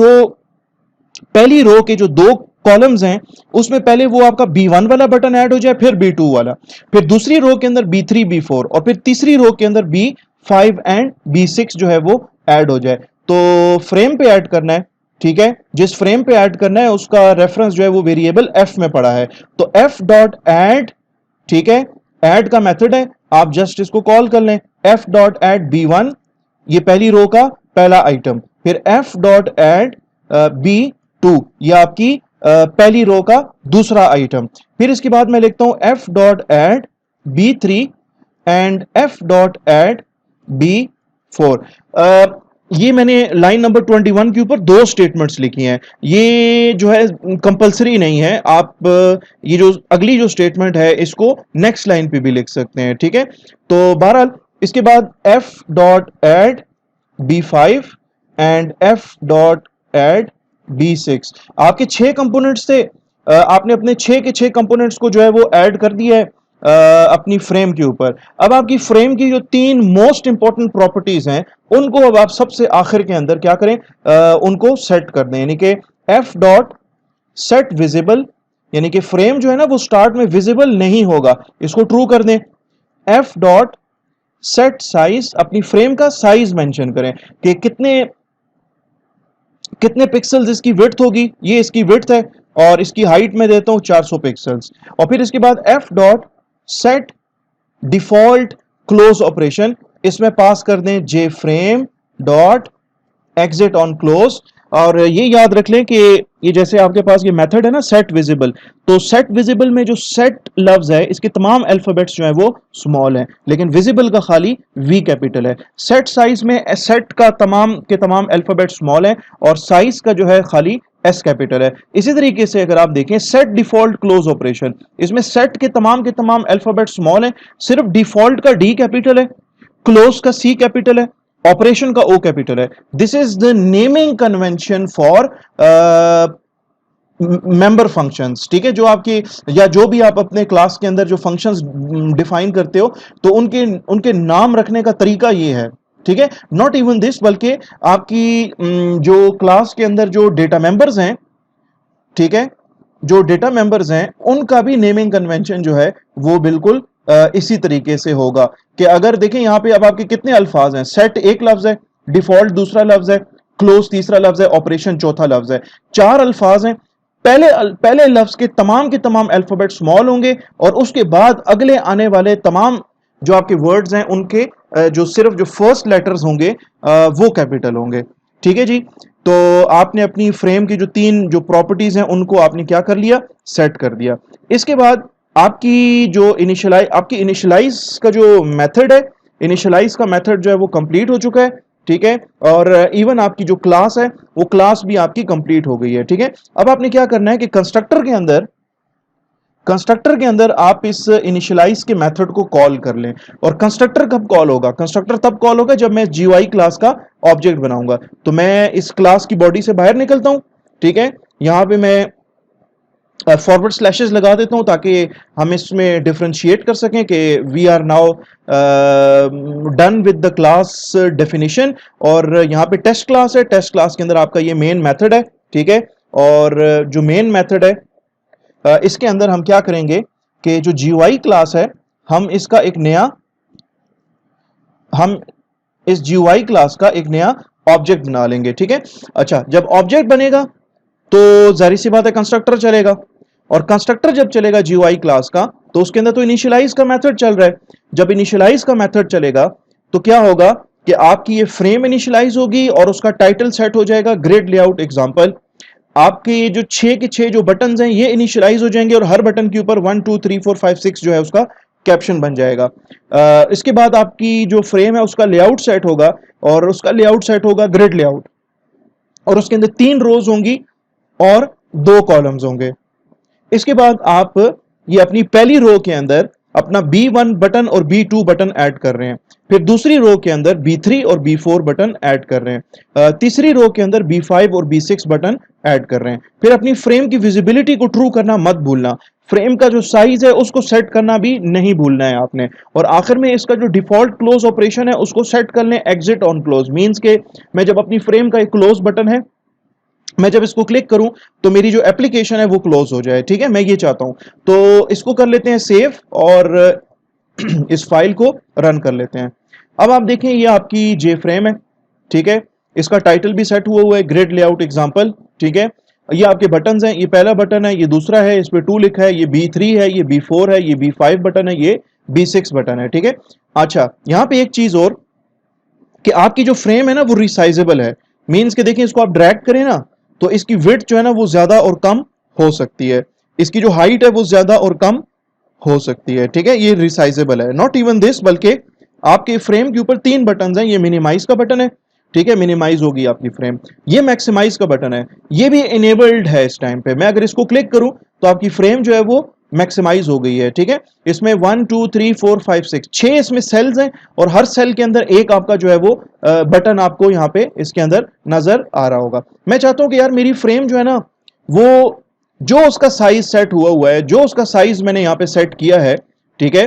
रो के जो 2 कॉलम्स हैं उसमें पहले वो आपका B1 वाला बटन ऐड हो जाए, फिर B2 वाला, फिर दूसरी रो के अंदर B3 B4, और फिर तीसरी रो के अंदर B5 एंड B6 जो है वो ऐड हो जाए। तो फ्रेम पे ऐड करना है, ठीक है, जिस फ्रेम पे ऐड करना है उसका रेफरेंस जो है वो वेरिएबल एफ में पड़ा है, तो एफ डॉट एड, ठीक है, ऐड का मेथड है, आप जस्ट इसको कॉल कर लें, एफ डॉट एड B1, ये पहली रो का पहला आइटम, फिर एफ डॉट एड B2, ये आपकी पहली रो का दूसरा आइटम, फिर इसके बाद मैं लिखता हूं F dot add B3 and F dot add B4। ये मैंने लाइन नंबर 21 के ऊपर 2 स्टेटमेंट्स लिखी हैं, ये जो है कंपलसरी नहीं है, आप ये जो अगली जो स्टेटमेंट है इसको नेक्स्ट लाइन पे भी लिख सकते हैं, ठीक है। तो बहरहाल इसके बाद f dot add B5 and f dot add B6, आपके 6 कंपोनेंट्स थे, आपने अपने 6 के 6 कंपोनेंट्स को जो है वो ऐड कर दिया है अपनी फ्रेम के ऊपर। अब आपकी फ्रेम की जो 3 मोस्ट इंपॉर्टेंट प्रॉपर्टीज हैं उनको अब आप सबसे आखिर के अंदर क्या करें, उनको सेट कर दें, यानी कि एफ डॉट सेट विजिबल, यानी कि फ्रेम जो है ना वो स्टार्ट में विजिबल नहीं होगा, इसको ट्रू कर दें। एफ डॉट सेट साइज, अपनी फ्रेम का साइज मेंशन करें कि कितने पिक्सल्स इसकी विड्थ होगी, ये इसकी विड्थ है, और इसकी हाइट में देता हूं 400 पिक्सल्स। और फिर इसके बाद F dot set default close operation, इसमें पास कर दें J frame dot exit on close. और ये याद रख लें कि ये जैसे आपके पास ये मेथड है ना सेट विजिबल, तो सेट विजिबल में जो सेट लफ्ज है इसके तमाम अल्फाबेट्स जो है वो स्मॉल है, लेकिन विजिबल का खाली वी कैपिटल है। सेट साइज में सेट का तमाम के तमाम अल्फाबेट स्मॉल है और साइज का जो है खाली एस कैपिटल है। इसी तरीके से अगर आप देखें सेट डिफॉल्ट क्लोज ऑपरेशन, इसमें सेट के तमाम अल्फाबेट स्मॉल है, सिर्फ डिफॉल्ट का डी कैपिटल है, क्लोज का सी कैपिटल है, ऑपरेशन का ओ कैपिटल है। This is the naming convention for member functions, ठीक है, जो आपके या जो भी आप अपने क्लास के अंदर जो फंक्शंस डिफाइन करते हो, तो उनके उनके नाम रखने का तरीका ये है, ठीक है। नॉट इवन दिस, बल्कि आपकी जो क्लास के अंदर जो डेटा मेंबर्स हैं, ठीक है, जो डेटा मेंबर्स हैं उनका भी नेमिंग कन्वेंशन जो है वो बिल्कुल इसी तरीके से होगा कि अगर देखें यहां पे अब आपके कितने अल्फाज हैं, सेट एक लफ्ज है, डिफॉल्ट दूसरा लफ्ज है, क्लोज तीसरा लफ्ज है, ऑपरेशन चौथा लफ्ज है, चार अल्फाज हैं। पहले लफ्ज के तमाम अल्फाबेट स्मॉल होंगे और उसके बाद अगले आने वाले तमाम जो आपके वर्ड्स हैं उनके जो सिर्फ जो फर्स्ट लेटर्स होंगे वो कैपिटल होंगे, ठीक है जी। तो आपने अपनी फ्रेम की जो तीन जो प्रॉपर्टीज हैं उनको आपने क्या कर लिया, सेट कर दिया। इसके बाद आपकी इनिशियलाइज का जो मेथड है, इनिशियलाइज का मेथड जो है वो कंप्लीट हो चुका है, ठीक है। और इवन आपकी जो क्लास है वो क्लास भी आपकी कंप्लीट हो गई है, ठीक है। अब आपने क्या करना है कि कंस्ट्रक्टर के अंदर आप इस इनिशियलाइज के मेथड को कॉल कर लें। और कंस्ट्रक्टर कब कॉल होगा, कंस्ट्रक्टर तब कॉल होगा जब मैं जीयूआई क्लास का ऑब्जेक्ट बनाऊंगा। तो मैं इस क्लास की बॉडी से बाहर निकलता हूं, ठीक है, यहां पे मैं फॉरवर्ड स्लैशेस लगा देता हूं ताकि हम इसमें डिफरेंशिएट कर सकें कि we are now done with the class definition. और यहाँ पे टेस्ट क्लास है, टेस्ट क्लास के अंदर आपका ये मेन मेथड है, ठीक है। और जो मेन मेथड है इसके अंदर हम क्या करेंगे कि जो जीयूआई क्लास है हम इसका एक नया हम इस जीयूआई क्लास का एक नया ऑब्जेक्ट बना लेंगे, ठीक है। अच्छा, जब ऑब्जेक्ट बनेगा तो जाहिर सी बात है कंस्ट्रक्टर चलेगा। और कंस्ट्रक्टर जब चलेगा जीयूआई क्लास का तो उसके अंदर तो इनिशियलाइज का मेथड चल रहा है। जब इनिशियलाइज का मेथड चलेगा तो क्या होगा कि आपकी ये फ्रेम इनिशियलाइज होगी और उसका टाइटल सेट हो जाएगा ग्रिड लेआउट एग्जांपल। आपके ये जो 6 के 6 जो बटन्स हैं ये इनिशियलाइज हो जाएंगे और हर बटन के ऊपर 1 2 3 4 5 6 जो है उसका कैप्शन बन जाएगा। इसके बाद आपकी जो फ्रेम है उसका लेआउट सेट होगा और उसका लेआउट सेट होगा ग्रिड लेआउट। और उसके अंदर 3 रोज होंगी और 2 कॉलम्स होंगे। इसके बाद आप ये अपनी पहली रो के अंदर अपना B1 बटन और B2 बटन ऐड कर रहे हैं, फिर दूसरी रो के अंदर B3 और B4 बटन ऐड कर रहे हैं, तीसरी रो के अंदर B5 और B6 बटन ऐड कर रहे हैं। फिर अपनी फ्रेम की विजिबिलिटी को ट्रू करना मत भूलना, फ्रेम का जो साइज है उसको सेट करना भी नहीं भूलना है आपने। और आखिर में इसका जो डिफॉल्ट क्लोज ऑपरेशन है उसको सेट कर लें एग्जिट ऑन क्लोज, मींस के मैं जब अपनी फ्रेम का एक क्लोज बटन है, मैं जब इसको क्लिक करूं तो मेरी जो एप्लीकेशन है वो क्लोज हो जाए, ठीक है, मैं ये चाहता हूं। तो इसको कर लेते हैं सेव और इस फाइल को रन कर लेते हैं। अब आप देखें ये आपकी जे फ्रेम है, ठीक है, इसका टाइटल भी सेट हुआ हुआ है ग्रिड लेआउट एग्जांपल, ठीक है। ये आपके बटन्स हैं, ये पहला बटन है, ये दूसरा है, इस पे 2 लिखा है, ये B3 है, ये B4 है, ये B5 बटन है, ये B6 बटन है, ठीक है। अच्छा, यहां पे एक चीज और कि आपकी जो फ्रेम है ना वो रिसाइजेबल है, मींस के देखें इसको आप ड्रैग करें ना तो इसकी विड्थ जो है ना वो ज्यादा और कम हो सकती है, इसकी जो हाइट है वो ज्यादा और कम हो सकती है, ठीक है। ये रिसाइजेबल है। नॉट इवन दिस, बल्कि आपके फ्रेम के ऊपर 3 बटन हैं, ये मिनिमाइज का बटन है, ठीक है, मिनिमाइज होगी आपकी फ्रेम। ये मैक्सिमाइज का बटन है, ये भी इनेबल्ड है इस टाइम पे। मैं अगर इसको क्लिक करूं तो आपकी फ्रेम जो है वो मैक्सिमाइज हो गई है, ठीक है। इसमें 1 2 3 4 5 6 6 इसमें सेल्स हैं और हर सेल के अंदर एक आपका जो है वो बटन आपको यहाँ पे इसके अंदर नजर आ रहा होगा। मैं चाहता हूं कि यार मेरी फ्रेम जो है ना वो जो उसका साइज सेट हुआ है, जो उसका साइज मैंने यहाँ पे सेट किया है, ठीक है,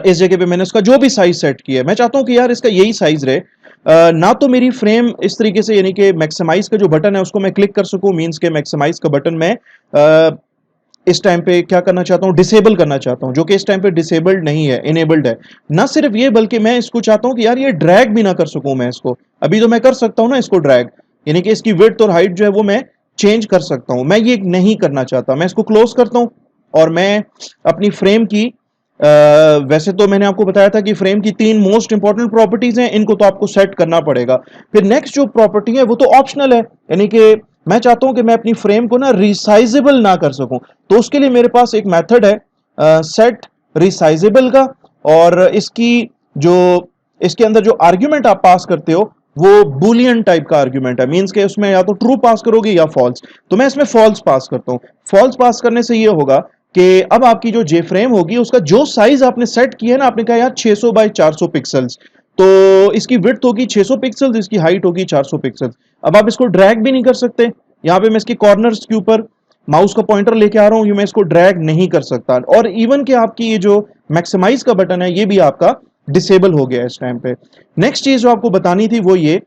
इस जगह पे मैंने उसका जो भी साइज सेट किया है मैं चाहता हूं कि यार इसका यही साइज रहे। ना तो मेरी फ्रेम इस तरीके से यानी कि मैक्सिमाइज का जो बटन है उसको मैं क्लिक कर सकूं, मींस के मैक्सिमाइज का बटन मैं इस टाइम पे क्या करना चाहता हूं, डिसेबल करना चाहता हूं, जो कि इस टाइम पे डिसेबल्ड नहीं है, इनेबल्ड है। ना सिर्फ ये बल्कि मैं इसको चाहता हूं कि यार ये ड्रैग भी ना कर सकूं मैं इसको। अभी तो मैं कर सकता हूं ना इसको ड्रैग, यानी कि इसकी विड्थ और हाइट जो है वो मैं चेंज कर सकता हूं। मैं ये नहीं करना चाहता, मैं इसको क्लोज करता हूं और मैं अपनी फ्रेम की वैसे तो मैंने आपको बताया था कि फ्रेम की 3 मोस्ट इंपॉर्टेंट प्रॉपर्टीज हैं, इनको तो आपको सेट करना पड़ेगा। फिर नेक्स्ट जो प्रॉपर्टी है वो तो ऑप्शनल है, यानी कि मैं चाहता हूं कि मैं अपनी फ्रेम को ना रिसाइजेबल ना कर सकूं, तो उसके लिए मेरे पास एक मेथड है सेट रिसाइजेबल का। और इसके अंदर जो आर्ग्यूमेंट आप पास करते हो वो बुलियन टाइप का आर्ग्यूमेंट है, मींस के उसमें या तो ट्रू पास करोगे या फॉल्स। तो मैं इसमें फॉल्स पास करता हूं। फॉल्स पास करने से ये होगा कि अब आपकी जो जे फ्रेम होगी उसका जो साइज आपने सेट किया है ना, आपने कहा यार 600 बाय 400 पिक्सल्स, तो इसकी विड्थ होगी 600 पिक्सल्स, इसकी हाइट होगी 400 पिक्सल्स। अब आप इसको ड्रैग भी नहीं कर सकते, यहाँ पे मैं इसके कॉर्नर्स के ऊपर माउस का पॉइंटर लेके आ रहा हूँ, ये मैं इसको ड्रैग नहीं कर सकता। और इवन कि आपकी ये जो मैक्सिमाइज का बटन है ये भी आपका डिसेबल हो गया है इस टाइम पे। नेक्स्ट चीज जो आपको बतानी थी वो ये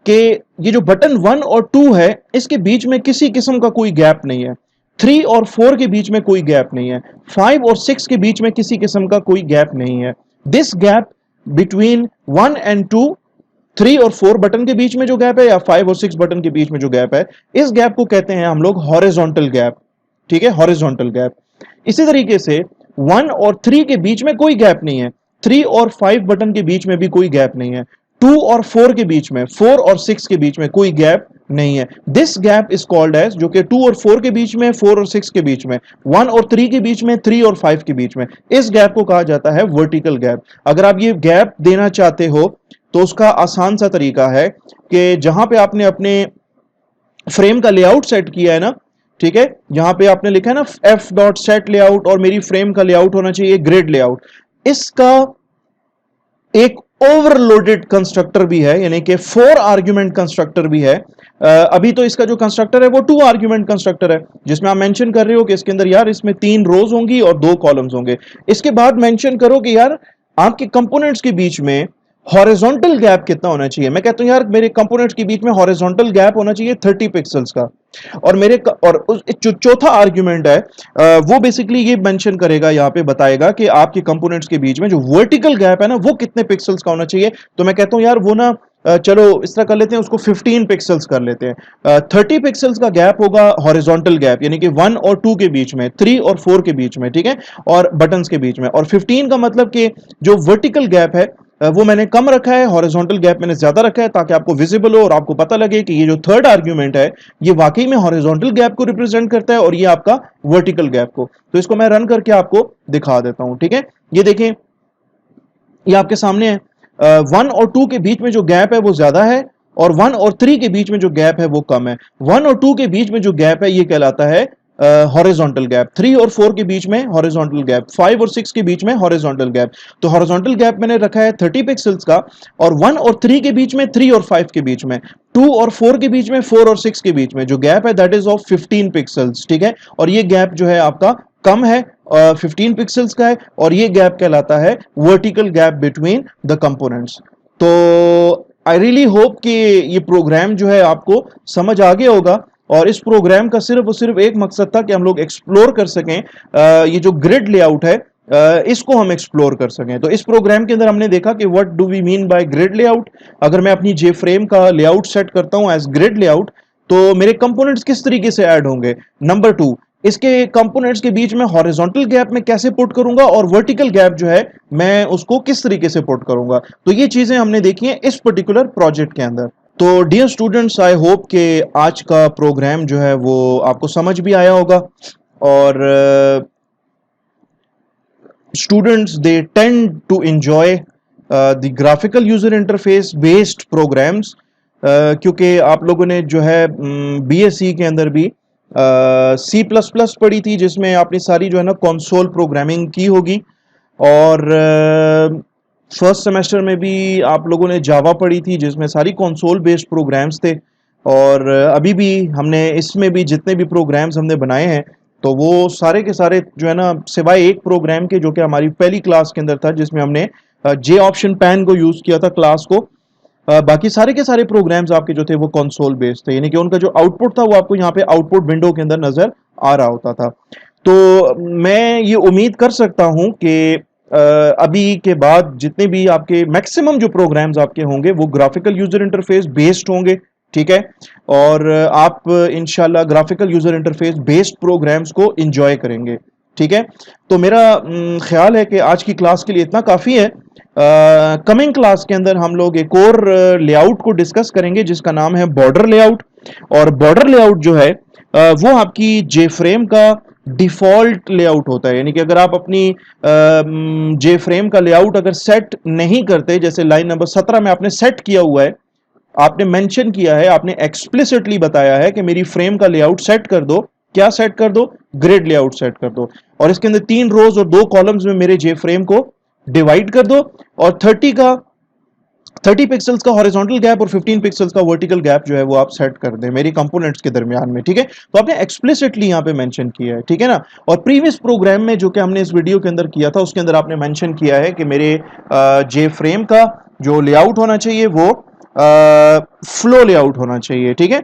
कि ये जो बटन 1 और 2 है इसके बीच में किसी किस्म का कोई गैप नहीं है, 3 और 4 के बीच में कोई गैप नहीं है, 5 और 6 के बीच में किसी किस्म का कोई गैप नहीं है। दिस गैप बिटवीन 1 एंड 2, 3 और 4 बटन के बीच में जो गैप है या 5 और 6 बटन के बीच में जो गैप है, इस गैप को कहते हैं हम लोग हॉरिजॉन्टल गैप। ठीक है, हॉरिजॉन्टल गैप। इसी तरीके से 1 और 3 के बीच में कोई गैप नहीं है, 3 और 5 बटन के बीच में भी कोई गैप नहीं है, 2 और 4 के बीच में, 4 और 6 के बीच में कोई गैप नहीं है। This gap is called as, जो कि 2 और 4 के बीच में, 4 और 6 के बीच में, 1 और 3 के बीच में, 3 और 5 के बीच में, इस गैप को कहा जाता है वर्टिकल गैप। अगर आप ये गैप देना चाहते हो तो उसका आसान सा तरीका है कि जहां पे आपने अपने फ्रेम का लेआउट सेट किया है ना, ठीक है, जहां पे आपने लिखा है ना एफ डॉट सेट लेआउट और मेरी फ्रेम का लेआउट होना चाहिए ग्रिड लेआउट, इसका एक ओवरलोडेड कंस्ट्रक्टर भी है, यानी कि 4 आर्ग्यूमेंट कंस्ट्रक्टर भी है। अभी तो इसका जो कंस्ट्रक्टर है वो 2 आर्ग्यूमेंट कंस्ट्रक्टर है, जिसमें आप मेंशन कर रहे हो कि इसके अंदर यार इसमें 3 रोज होंगी और 2 कॉलम्स होंगे। इसके बाद मेंशन करो कि यार आपके कंपोनेंट्स के बीच में हॉरिजॉन्टल गैप कितना होना चाहिए। मैं कहता हूं यार मेरे कंपोनेंट्स के बीच में हॉरिजॉन्टल गैप होना चाहिए 30 पिक्सल्स का। और जो चौथा आर्ग्यूमेंट है वो बेसिकली ये मेंशन करेगा, यहाँ पे बताएगा कि आपके कंपोनेंट्स के बीच में जो वर्टिकल गैप है ना वो कितने पिक्सल्स का होना चाहिए। तो मैं कहता हूं यार वो ना चलो इस तरह कर लेते हैं, उसको 15 पिक्सल्स कर लेते हैं। 30 पिक्सल्स का गैप होगा हॉरिजॉन्टल गैप, यानी कि 1 और 2 के बीच में, 3 और 4 के बीच में, ठीक है, और बटन्स के बीच में। और 15 का मतलब कि जो वर्टिकल गैप है वो मैंने कम रखा है, हॉरिजॉन्टल गैप मैंने ज्यादा रखा है, ताकि आपको विजिबल हो और आपको पता लगे कि ये जो थर्ड आर्ग्यूमेंट है ये वाकई में हॉरिजॉन्टल गैप को रिप्रेजेंट करता है और ये आपका वर्टिकल गैप को। तो इसको मैं रन करके आपको दिखा देता हूं, ठीक है। ये देखें, ये आपके सामने है, 1 और 2 के बीच में जो गैप है वो ज्यादा है और 1 और 3 के बीच में जो गैप है वो कम है। 1 और 2 के बीच में जो गैप है ये कहलाता है हॉरिजॉन्टल गैप, 3 और 4 के बीच में हॉरिजॉन्टल गैप, 5 और 6 के बीच में हॉरिजॉन्टल गैप। तो हॉरिजॉन्टल गैप मैंने रखा है 30 पिक्सल्स का, और 1 और 3 के बीच में, 3 और 5 के बीच में, 2 और 4 के बीच में, 4 और 6 के बीच में जो गैप है दैट इज ऑफ 15 पिक्सल्स, ठीक है। और ये गैप जो है आपका कम है, 15 पिक्सल्स का है, और ये गैप कहलाता है vertical gap between the components. तो आई रियली होप कि ये प्रोग्राम जो है आपको समझ आ गया होगा, और इस प्रोग्राम का सिर्फ और सिर्फ एक मकसद था कि हम लोग एक्सप्लोर कर सकें ये जो ग्रिड लेआउट है इसको हम एक्सप्लोर कर सकें। तो इस प्रोग्राम के अंदर हमने देखा कि what do we mean by grid layout. अगर मैं अपनी जे फ्रेम का लेआउट सेट करता हूं एज ग्रिड लेआउट तो मेरे कंपोनेंट्स किस तरीके से ऐड होंगे। नंबर 2, इसके कंपोनेंट्स के बीच में हॉरिजॉन्टल गैप में कैसे पुट करूंगा, और वर्टिकल गैप जो है मैं उसको किस तरीके से पुट करूंगा। तो ये चीजें हमने देखी हैं इस पर्टिकुलर प्रोजेक्ट के अंदर। तो डियर स्टूडेंट्स, आई होप कि आज का प्रोग्राम जो है वो आपको समझ भी आया होगा, और students they tend to enjoy the graphical user interface based programs, क्योंकि आप लोगों ने जो है बीएससी के अंदर भी सी प्लस प्लस पढ़ी थी, जिसमें आपने सारी जो है ना कंसोल प्रोग्रामिंग की होगी, और फर्स्ट सेमेस्टर में भी आप लोगों ने जावा पढ़ी थी जिसमें सारी कंसोल बेस्ड प्रोग्राम्स थे, और अभी भी हमने इसमें भी जितने भी प्रोग्राम्स हमने बनाए हैं तो वो सारे के सारे जो है ना, सिवाय एक प्रोग्राम के जो कि हमारी पहली क्लास के अंदर था जिसमें हमने जे ऑप्शन पैन को यूज किया था क्लास को, बाकी सारे के सारे प्रोग्राम्स आपके जो थे वो कंसोल बेस्ड थे, यानी कि उनका जो आउटपुट था वो आपको यहाँ पे आउटपुट विंडो के अंदर नजर आ रहा होता था। तो मैं ये उम्मीद कर सकता हूं कि अभी के बाद जितने भी आपके मैक्सिमम जो प्रोग्राम्स आपके होंगे वो ग्राफिकल यूजर इंटरफेस बेस्ड होंगे, ठीक है, और आप इंशाल्लाह graphical user interface based programs को एंजॉय करेंगे, ठीक है। तो मेरा ख्याल है कि आज की क्लास के लिए इतना काफ़ी है। कमिंग क्लास के अंदर हम लोग एक और लेआउट को डिस्कस करेंगे जिसका नाम है बॉर्डर लेआउट, और बॉर्डर लेआउट जो है वो आपकी जे फ्रेम का डिफॉल्ट लेआउट होता है, यानी कि अगर आप अपनी जे फ्रेम का लेआउट अगर सेट नहीं करते, जैसे लाइन नंबर 17 में आपने सेट किया हुआ है, आपने मेंशन किया है, आपने एक्सप्लिसिटली बताया है कि मेरी फ्रेम का लेआउट सेट कर दो, क्या सेट कर दो, ग्रिड लेआउट सेट कर दो, और इसके अंदर 3 रोज और 2 कॉलम्स में मेरे जे फ्रेम को डिवाइड कर दो, और 30 पिक्सल्स का हॉरिजॉन्टल गैप और 15 पिक्सल्स का वर्टिकल गैप जो है वो आप सेट कर दें मेरी कंपोनेंट्स के दरमियान में, ठीक है। तो आपने एक्सप्लिसिटली यहाँ पे मेंशन किया है, ठीक है ना। और प्रीवियस प्रोग्राम में जो कि हमने इस वीडियो के अंदर किया था उसके अंदर आपने मेंशन किया है कि मेरे जे फ्रेम का जो लेआउट होना चाहिए वो फ्लो लेआउट होना चाहिए, ठीक है।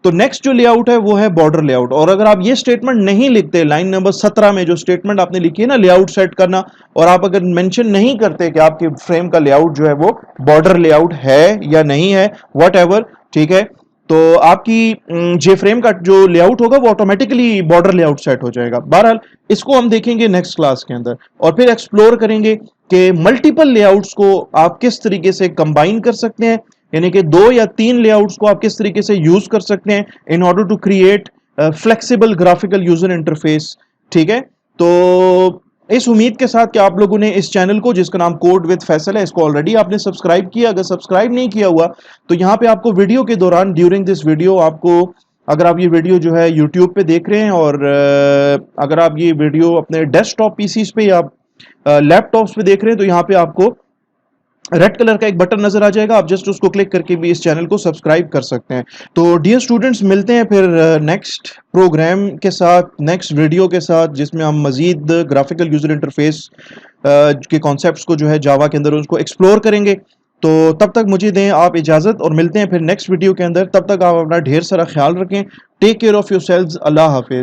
तो नेक्स्ट जो लेआउट है वो है बॉर्डर लेआउट। और अगर आप ये स्टेटमेंट नहीं लिखते, लाइन नंबर 17 में जो स्टेटमेंट आपने लिखी है ना लेआउट सेट करना, और आप अगर मेंशन नहीं करते कि आपके फ्रेम का लेआउट जो है वो बॉर्डर लेआउट है या नहीं है, वट एवर, ठीक है, तो आपकी जे फ्रेम का जो लेआउट होगा वो ऑटोमेटिकली बॉर्डर लेआउट सेट हो जाएगा। बहरहाल इसको हम देखेंगे नेक्स्ट क्लास के अंदर और फिर एक्सप्लोर करेंगे कि मल्टीपल लेआउट्स को आप किस तरीके से कंबाइन कर सकते हैं, यानी कि 2 या 3 लेआउट्स को आप किस तरीके से यूज कर सकते हैं in order to create flexible graphical user interface, ठीक है। तो इस उम्मीद के साथ कि आप लोगों ने इस चैनल को जिसका नाम कोड विद फैसल है इसको ऑलरेडी आपने सब्सक्राइब किया। अगर सब्सक्राइब नहीं किया हुआ तो यहाँ पे आपको वीडियो के दौरान ड्यूरिंग दिस वीडियो आपको, अगर आप ये वीडियो जो है यूट्यूब पे देख रहे हैं और अगर आप ये वीडियो अपने डेस्कटॉप पीसीज पे या लैपटॉप्स पे देख रहे हैं तो यहाँ पे आपको रेड कलर का एक बटन नजर आ जाएगा, आप जस्ट उसको क्लिक करके भी इस चैनल को सब्सक्राइब कर सकते हैं। तो डियर स्टूडेंट्स, मिलते हैं फिर नेक्स्ट प्रोग्राम के साथ, नेक्स्ट वीडियो के साथ, जिसमें हम मजीद ग्राफिकल यूजर इंटरफेस के कॉन्सेप्ट्स को जो है जावा के अंदर उसको एक्सप्लोर करेंगे। तो तब तक मुझे दें आप इजाज़त और मिलते हैं फिर नेक्स्ट वीडियो के अंदर। तब तक आप अपना ढेर सारा ख्याल रखें। Take care of your selves. अल्लाह हाफिज़।